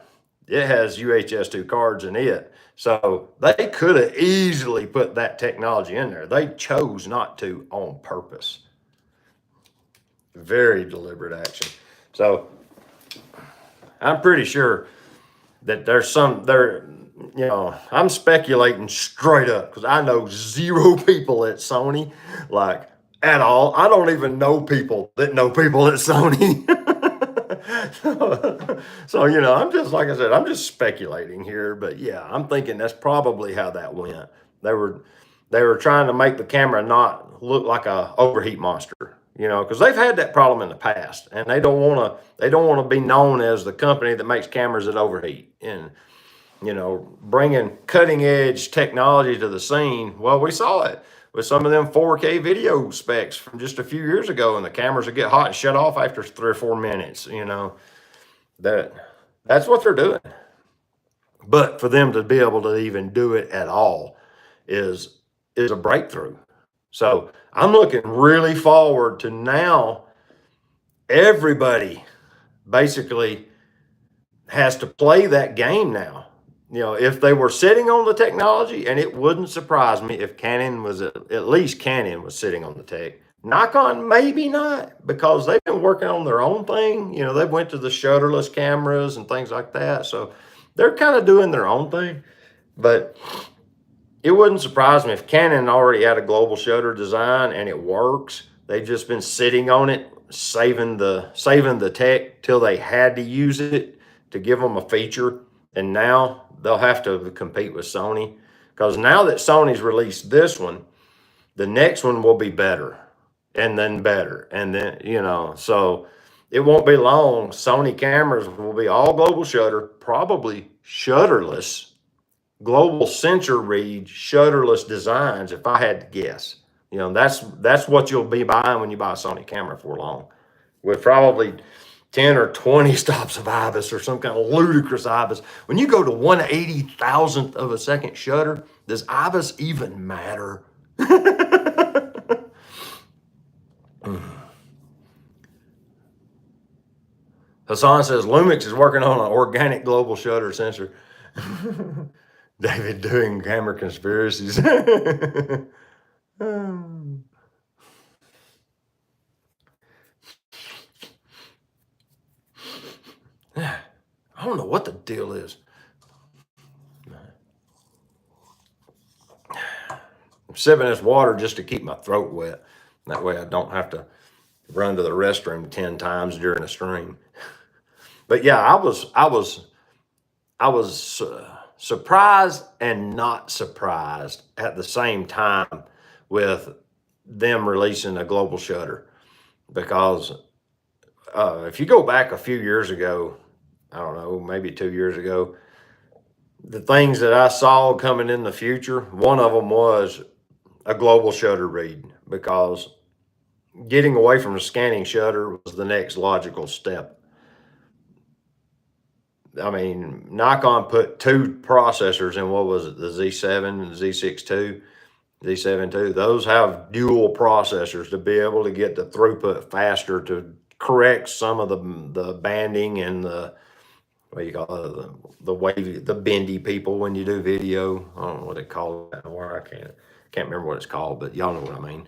it has UHS-2 cards in it. So they could have easily put that technology in there. They chose not to on purpose. Very deliberate action. So I'm pretty sure that I'm speculating straight up because I know zero people at Sony, like at all. I don't even know people that know people at Sony. So, I'm just, like I said, I'm just speculating here, but yeah, I'm thinking that's probably how that went. They were trying to make the camera not look like a overheat monster, because they've had that problem in the past, and they don't want to be known as the company that makes cameras that overheat. And bringing cutting edge technology to the scene. Well, we saw it with some of them 4K video specs from just a few years ago, and the cameras would get hot and shut off after 3 or 4 minutes. That's what they're doing. But for them to be able to even do it at all is a breakthrough. So I'm looking really forward to now everybody basically has to play that game now. If they were sitting on the technology, and it wouldn't surprise me if Canon was, at least Canon was sitting on the tech. Nikon, maybe not, because they've been working on their own thing. They went to the shutterless cameras and things like that. So they're kind of doing their own thing. But it wouldn't surprise me if Canon already had a global shutter design and it works. They've just been sitting on it, saving the tech till they had to use it to give them a feature. And now they'll have to compete with Sony, because now that Sony's released this one, the next one will be better, and then better. And then, so it won't be long. Sony cameras will be all global shutter, probably shutterless, global sensor read, shutterless designs, if I had to guess. That's what you'll be buying when you buy a Sony camera for long, with probably 10 or 20 stops of IBIS or some kind of ludicrous IBIS. When you go to 1/80,000th of a second shutter, does IBIS even matter? Hassan says Lumix is working on an organic global shutter sensor. David doing camera conspiracies. don't know what the deal is. I'm sipping this water just to keep my throat wet. That way I don't have to run to the restroom 10 times during a stream. But yeah, I was surprised and not surprised at the same time with them releasing a global shutter, because if you go back a few years ago, I don't know, maybe 2 years ago, the things that I saw coming in the future, one of them was a global shutter read, because getting away from a scanning shutter was the next logical step. I mean, Nikon put 2 processors in, what was it, the Z7 and Z6 II, Z7 II. Those have dual processors to be able to get the throughput faster, to correct some of the banding and the, what do you call it, the wavy, the bendy people when you do video. I don't know what they call it anymore. I can't remember what it's called, but y'all know what I mean.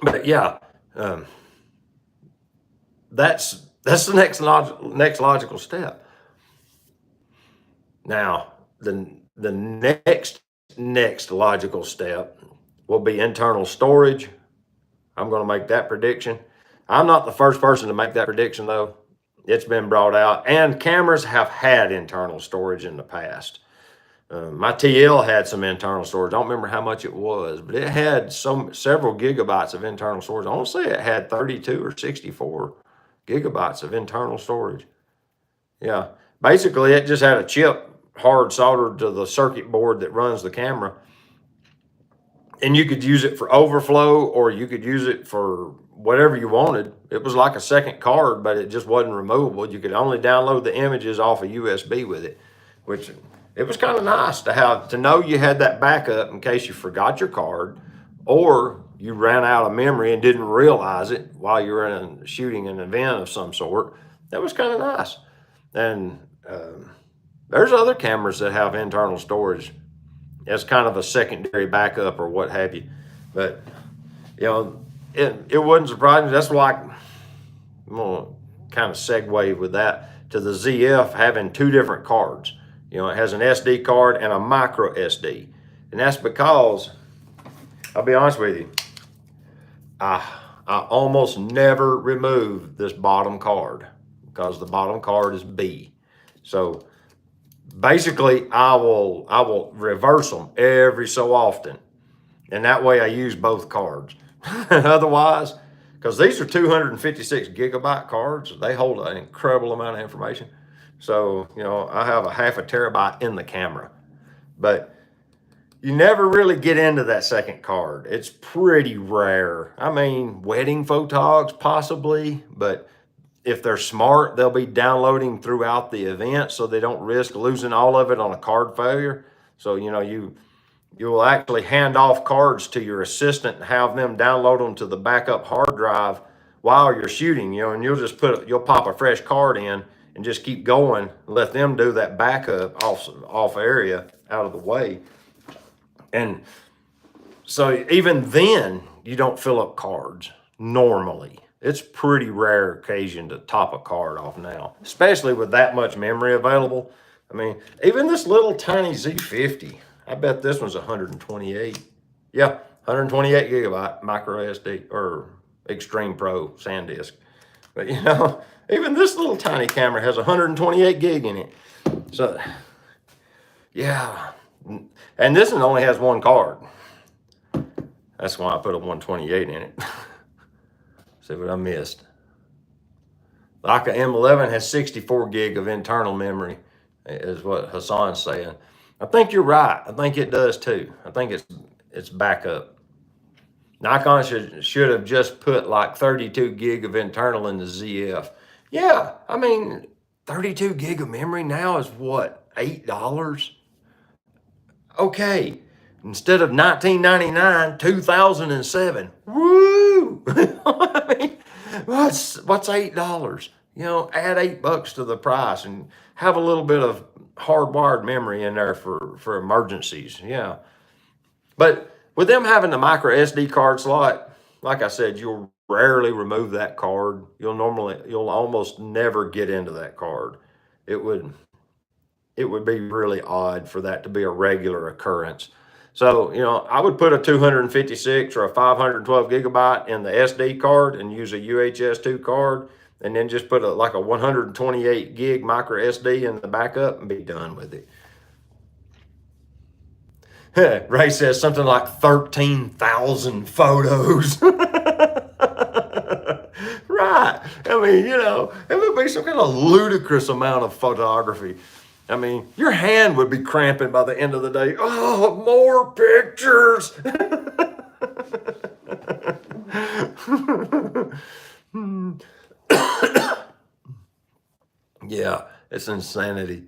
But yeah, that's the next logical step. Now, the next logical step will be internal storage. I'm going to make that prediction. I'm not the first person to make that prediction, though. It's been brought out, and cameras have had internal storage in the past. My TL had some internal storage. I don't remember how much it was, but it had several gigabytes of internal storage. I want to say it had 32 or 64 gigabytes of internal storage. Yeah, basically it just had a chip hard soldered to the circuit board that runs the camera, and you could use it for overflow, or you could use it for whatever you wanted. It was like a second card, but it just wasn't removable. You could only download the images off a USB with it, which it was kind of nice to know you had that backup in case you forgot your card, or you ran out of memory and didn't realize it while you were shooting an event of some sort. That was kind of nice. And there's other cameras that have internal storage as kind of a secondary backup or what have you. But, you know, it wouldn't surprise me. That's why I'm going to kind of segue with that to the ZF having 2 different cards. You know, it has an SD card and a micro SD. And that's because, I'll be honest with you, I almost never remove this bottom card, because the bottom card is B. So basically I will reverse them every so often. And that way I use both cards. Otherwise, because these are 256 gigabyte cards, they hold an incredible amount of information. So, you know, I have a half a terabyte in the camera, but you never really get into that second card. It's pretty rare. I mean, wedding photogs possibly, but if they're smart, they'll be downloading throughout the event so they don't risk losing all of it on a card failure. So, you know, you will actually hand off cards to your assistant and have them download them to the backup hard drive while you're shooting, you know, and you'll pop a fresh card in and just keep going and let them do that backup off area out of the way. And so even then, you don't fill up cards normally. It's pretty rare occasion to top a card off now, especially with that much memory available. I mean, even this little tiny Z50, I bet this one's 128. Yeah, 128 gigabyte micro SD or Extreme Pro SanDisk. But you know, even this little tiny camera has 128 gig in it. So yeah, and this one only has 1 card. That's why I put a 128 in it. See what I missed. Leica M11 has 64 gig of internal memory, is what Hassan's saying. I think you're right. I think it does too. I think it's backup. Nikon should have just put like 32 gig of internal in the ZF. Yeah, I mean, 32 gig of memory now is what, $8? Okay, instead of $19.99, 2007. Woo! I mean, what's $8? You know, add $8 to the price and have a little bit of hardwired memory in there for emergencies. Yeah, but with them having the micro SD card slot, like I said, you'll rarely remove that card. You'll almost never get into that card. It would be really odd for that to be a regular occurrence. So, I would put a 256 or a 512 gigabyte in the SD card and use a UHS-2 card, and then just put like a 128 gig micro SD in the backup and be done with it. Ray says something like 13,000 photos. Right. I mean, it would be some kind of ludicrous amount of photography. I mean, your hand would be cramping by the end of the day. Oh, more pictures. Yeah, it's insanity.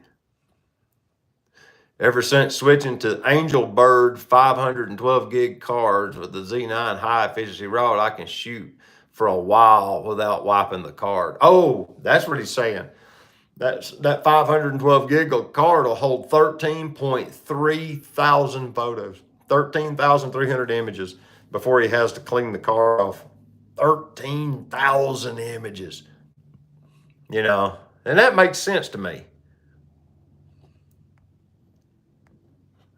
Ever since switching to Angel Bird 512 gig cards with the Z9 high efficiency rod, I can shoot for a while without wiping the card. Oh, that's what he's saying. That 512 gig card will hold 13.3 thousand photos, 13,300 images before he has to clean the card off. 13,000 images, and that makes sense to me.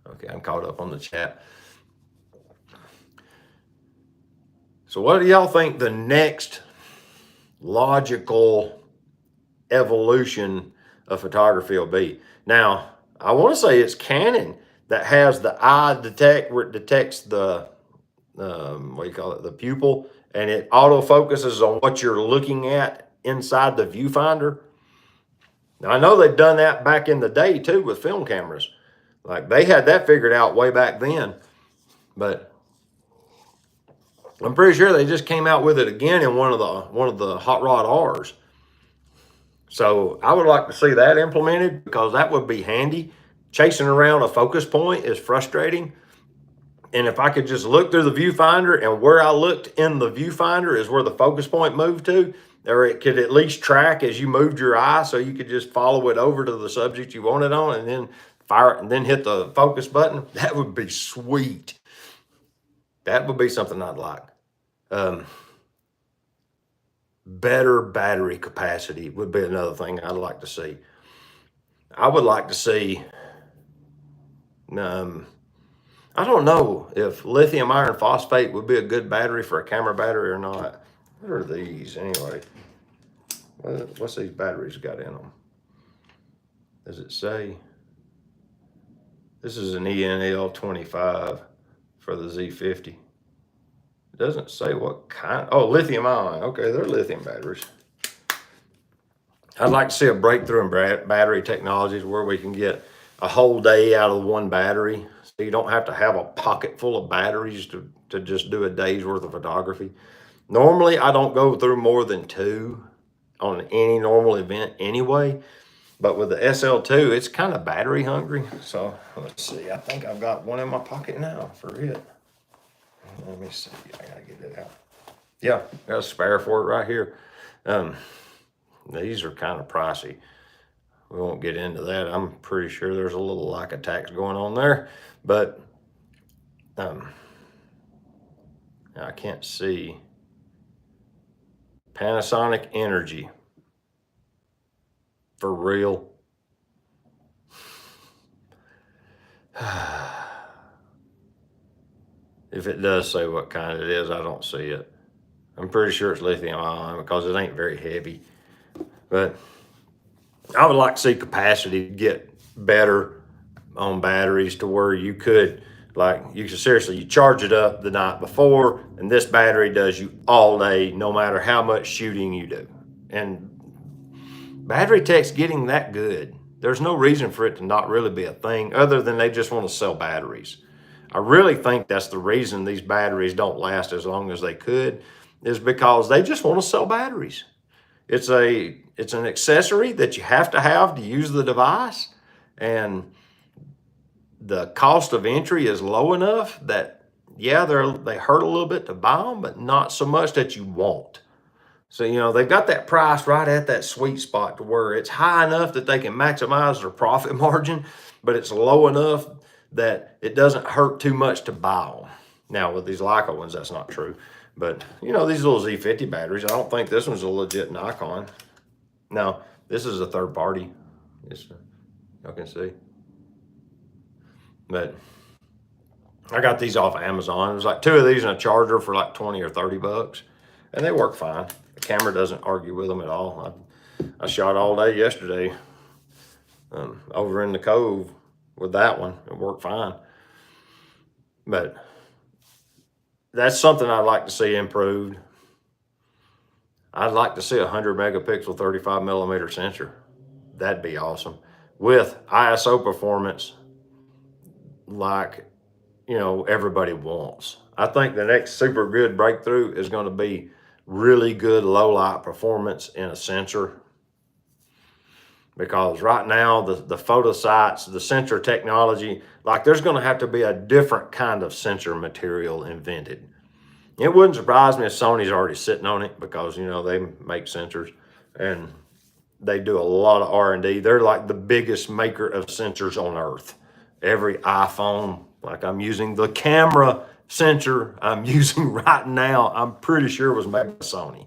Okay, I'm caught up on the chat. So what do y'all think the next logical evolution of photography will be? Now, I want to say it's Canon that has the eye detect, where it detects the the pupil, and it autofocuses on what you're looking at inside the viewfinder. Now, I know they've done that back in the day too with film cameras. Like, they had that figured out way back then, but I'm pretty sure they just came out with it again in one of the Hot Rod R's. So I would like to see that implemented, because that would be handy. Chasing around a focus point is frustrating. And if I could just look through the viewfinder, and where I looked in the viewfinder is where the focus point moved to, or it could at least track as you moved your eye, so you could just follow it over to the subject you wanted on, and then fire it, and then hit the focus button. That would be sweet. That would be something I'd like. Better battery capacity would be another thing I'd like to see. I would like to see, I don't know if lithium iron phosphate would be a good battery for a camera battery or not. What are these anyway? What's these batteries got in them? Does it say? This is an ENL25 for the Z50. It doesn't say what kind. Oh, lithium ion. Okay, they're lithium batteries. I'd like to see a breakthrough in battery technologies where we can get a whole day out of one battery, so you don't have to have a pocket full of batteries to just do a day's worth of photography. Normally, I don't go through more than 2 on any normal event anyway, but with the SL2, it's kind of battery hungry. So let's see, I think I've got one in my pocket now for it. Let me see, I gotta get it out. Yeah, got a spare for it right here. These are kind of pricey. We won't get into that. I'm pretty sure there's a little lack of tax going on there, but I can't see. Panasonic Energy. For real. If it does say what kind it is, I don't see it. I'm pretty sure it's lithium ion, because it ain't very heavy. But I would like to see capacity get better on batteries, to where you could seriously, you charge it up the night before, and this battery does you all day, no matter how much shooting you do. And battery tech's getting that good. There's no reason for it to not really be a thing, other than they just want to sell batteries. I really think that's the reason these batteries don't last as long as they could, is because they just want to sell batteries. It's an accessory that you have to use the device, and the cost of entry is low enough that, yeah, they hurt a little bit to buy them, but not so much that you won't. So, they've got that price right at that sweet spot, to where it's high enough that they can maximize their profit margin, but it's low enough that it doesn't hurt too much to buy them. Now with these Leica ones, that's not true. But you know, these little Z50 batteries, I don't think this one's a legit Nikon. No, this is a third party. Y'all can see. But I got these off of Amazon. It was like 2 of these and a charger for like 20 or 30 bucks. And they work fine. The camera doesn't argue with them at all. I shot all day yesterday over in the Cove with that one. It worked fine. But that's something I'd like to see improved. I'd like to see a 100 megapixel 35 millimeter sensor. That'd be awesome. With ISO performance like, you know, everybody wants. I think the next super good breakthrough is going to be really good low light performance in a sensor. Because right now, the photo sites, the sensor technology, like there's going to have to be a different kind of sensor material invented. It wouldn't surprise me if Sony's already sitting on it because, you know, they make sensors and they do a lot of R&D. They're like the biggest maker of sensors on earth. Every iPhone, like I'm using the camera sensor I'm using right now, I'm pretty sure was made by Sony.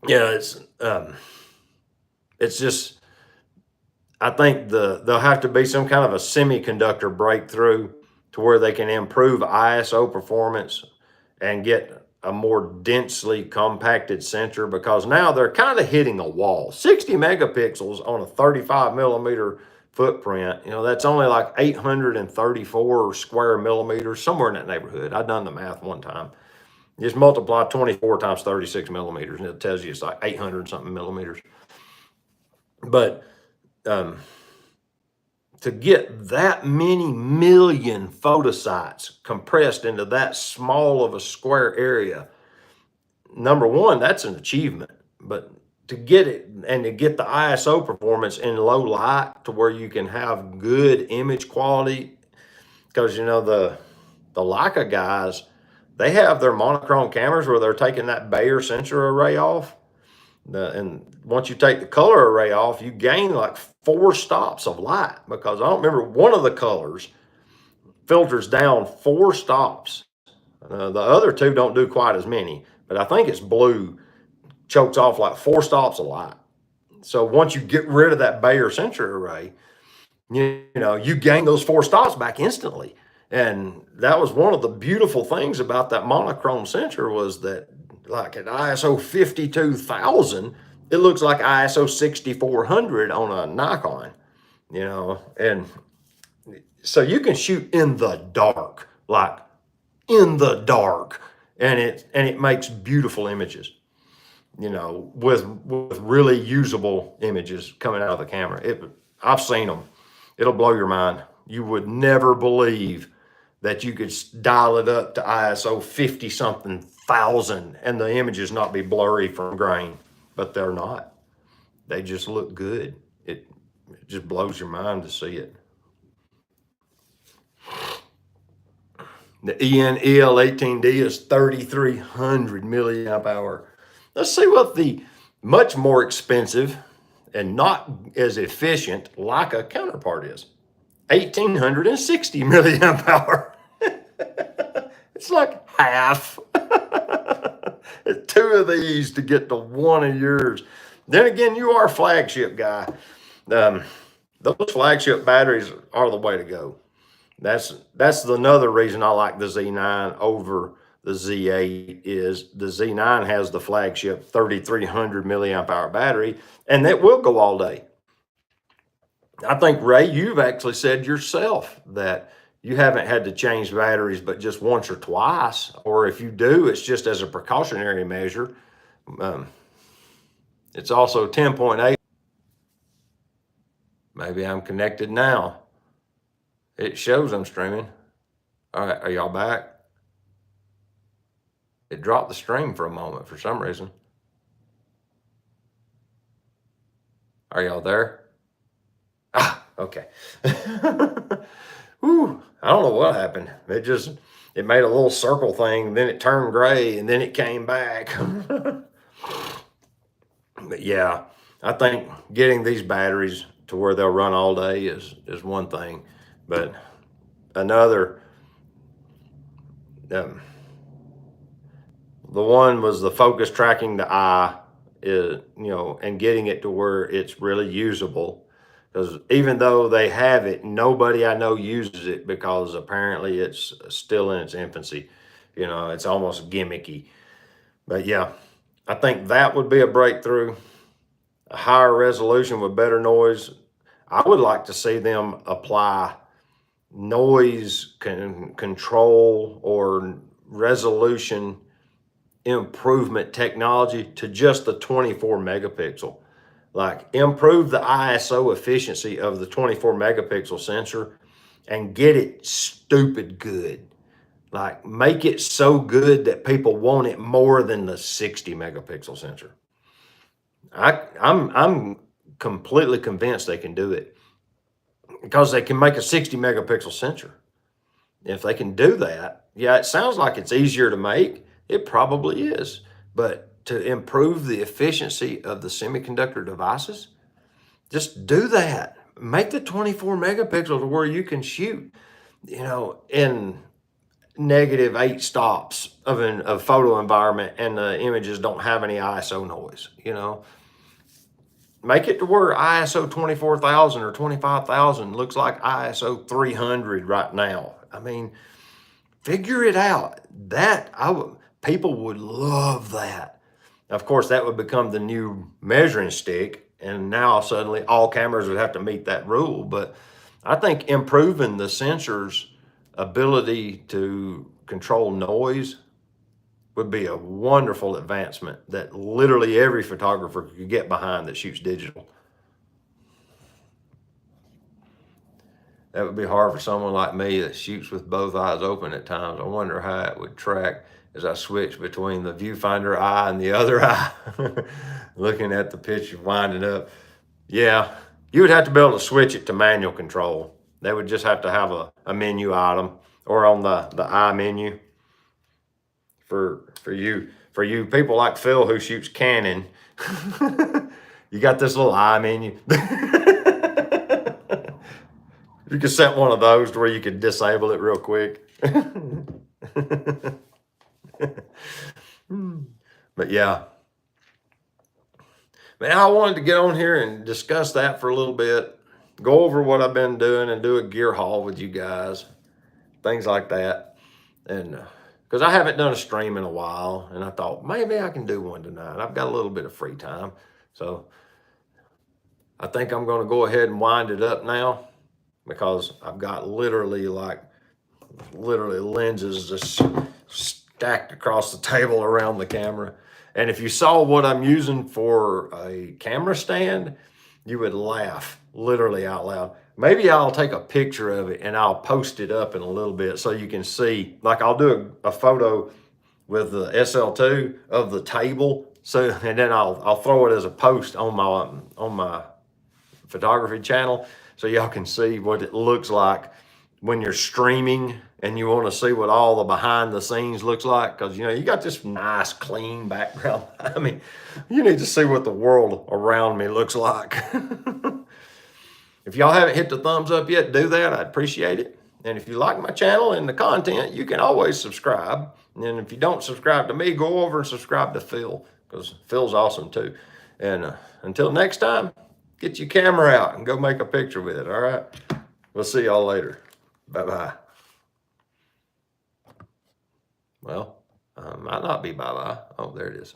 Yeah, it's just, I think there'll have to be some kind of a semiconductor breakthrough to where they can improve ISO performance and get a more densely compacted sensor, because now they're kind of hitting a wall. 60 megapixels on a 35 millimeter footprint, you know, that's only like 834 square millimeters, somewhere in that neighborhood. I've done the math one time. Just multiply 24 times 36 millimeters, and it tells you it's like 800 something millimeters. But to get that many million photo sites compressed into that small of a square area, number one, that's an achievement. But to get it and to get the ISO performance in low light to where you can have good image quality, because you know the Leica guys, they have their monochrome cameras where they're taking that Bayer sensor array off. And once you take the color array off, you gain like 4 stops of light, because I don't remember, one of the colors filters down 4 stops. The other 2 don't do quite as many, but I think it's blue chokes off like 4 stops of light. So once you get rid of that Bayer sensor array, you know, you gain those 4 stops back instantly. And that was one of the beautiful things about that monochrome sensor, was that like at ISO 52,000, it looks like ISO 6400 on a Nikon, you know. And so you can shoot in the dark, like in the dark, and it makes beautiful images, you know, with really usable images coming out of the camera. I've seen them. It'll blow your mind. You would never believe that you could dial it up to ISO 50 something thousand and the images not be blurry from grain, but they're not. They just look good. It just blows your mind to see it. The EL18D is 3,300 milliamp hour. Let's see what the much more expensive and not as efficient Leica counterpart is. 1,860 milliamp hour. It's like half. 2 of these to get to 1 of yours. Then again, you are a flagship guy. Those flagship batteries are the way to go. That's another reason I like the Z9 over the Z8, is the Z9 has the flagship 3,300 milliamp hour battery, and that will go all day. I think, Ray, you've actually said yourself that you haven't had to change batteries but just once or twice, or if you do, it's just as a precautionary measure. It's also 10.8. Maybe I'm connected now. It shows I'm streaming. All right, are y'all back? It dropped the stream for a moment for some reason. Are y'all there? Ah, okay. Whew, I don't know what happened. It made a little circle thing, then it turned gray, and then it came back. But yeah, I think getting these batteries to where they'll run all day is one thing. But another Um, the one was the focus tracking the eye, is, and getting it to where it's really usable. Because even though they have it, nobody I know uses it because apparently it's still in its infancy. It's almost gimmicky. But yeah, I think that would be a breakthrough. A higher resolution with better noise. I would like to see them apply noise control or resolution improvement technology to just the 24 megapixel. Like, improve the ISO efficiency of the 24 megapixel sensor and get it stupid good. Like, make it so good that people want it more than the 60 megapixel sensor. I'm completely convinced they can do it because they can make a 60 megapixel sensor. If they can do that, yeah, it sounds like it's easier to make. It probably is. But to improve the efficiency of the semiconductor devices, just do that. Make the 24 megapixel to where you can shoot, in -8 stops of a photo environment and the images don't have any ISO noise. Make it to where ISO 24,000 or 25,000 looks like ISO 300 right now. I mean, figure it out. People would love that. Of course, that would become the new measuring stick, and now suddenly all cameras would have to meet that rule. But I think improving the sensor's ability to control noise would be a wonderful advancement that literally every photographer could get behind that shoots digital. That would be hard for someone like me that shoots with both eyes open at times. I wonder how it would track as I switch between the viewfinder eye and the other eye, looking at the picture winding up. Yeah, you would have to be able to switch it to manual control. They would just have to have a menu item or on the eye menu. For you people like Phil who shoots Canon, you got this little eye menu. You could set one of those to where you could disable it real quick. But yeah, man, I wanted to get on here and discuss that for a little bit, go over what I've been doing and do a gear haul with you guys, things like that. And because I haven't done a stream in a while, and I thought maybe I can do one tonight. I've got a little bit of free time. So I think I'm going to go ahead and wind it up now because I've got literally lenses just stacked across the table around the camera. And if you saw what I'm using for a camera stand, you would laugh literally out loud. Maybe I'll take a picture of it and I'll post it up in a little bit so you can see. Like, I'll do a photo with the SL2 of the table. So, and then I'll throw it as a post on my photography channel so y'all can see what it looks like when you're streaming and you want to see what all the behind the scenes looks like, because you got this nice clean background. I mean, you need to see what the world around me looks like. If y'all haven't hit the thumbs up yet, do that. I'd appreciate it. And if you like my channel and the content, you can always subscribe. And if you don't subscribe to me, go over and subscribe to Phil, because Phil's awesome too. And until next time, get your camera out and go make a picture with it. All right. We'll see y'all later. Bye-bye. Well, might not be bye-bye. Oh, there it is.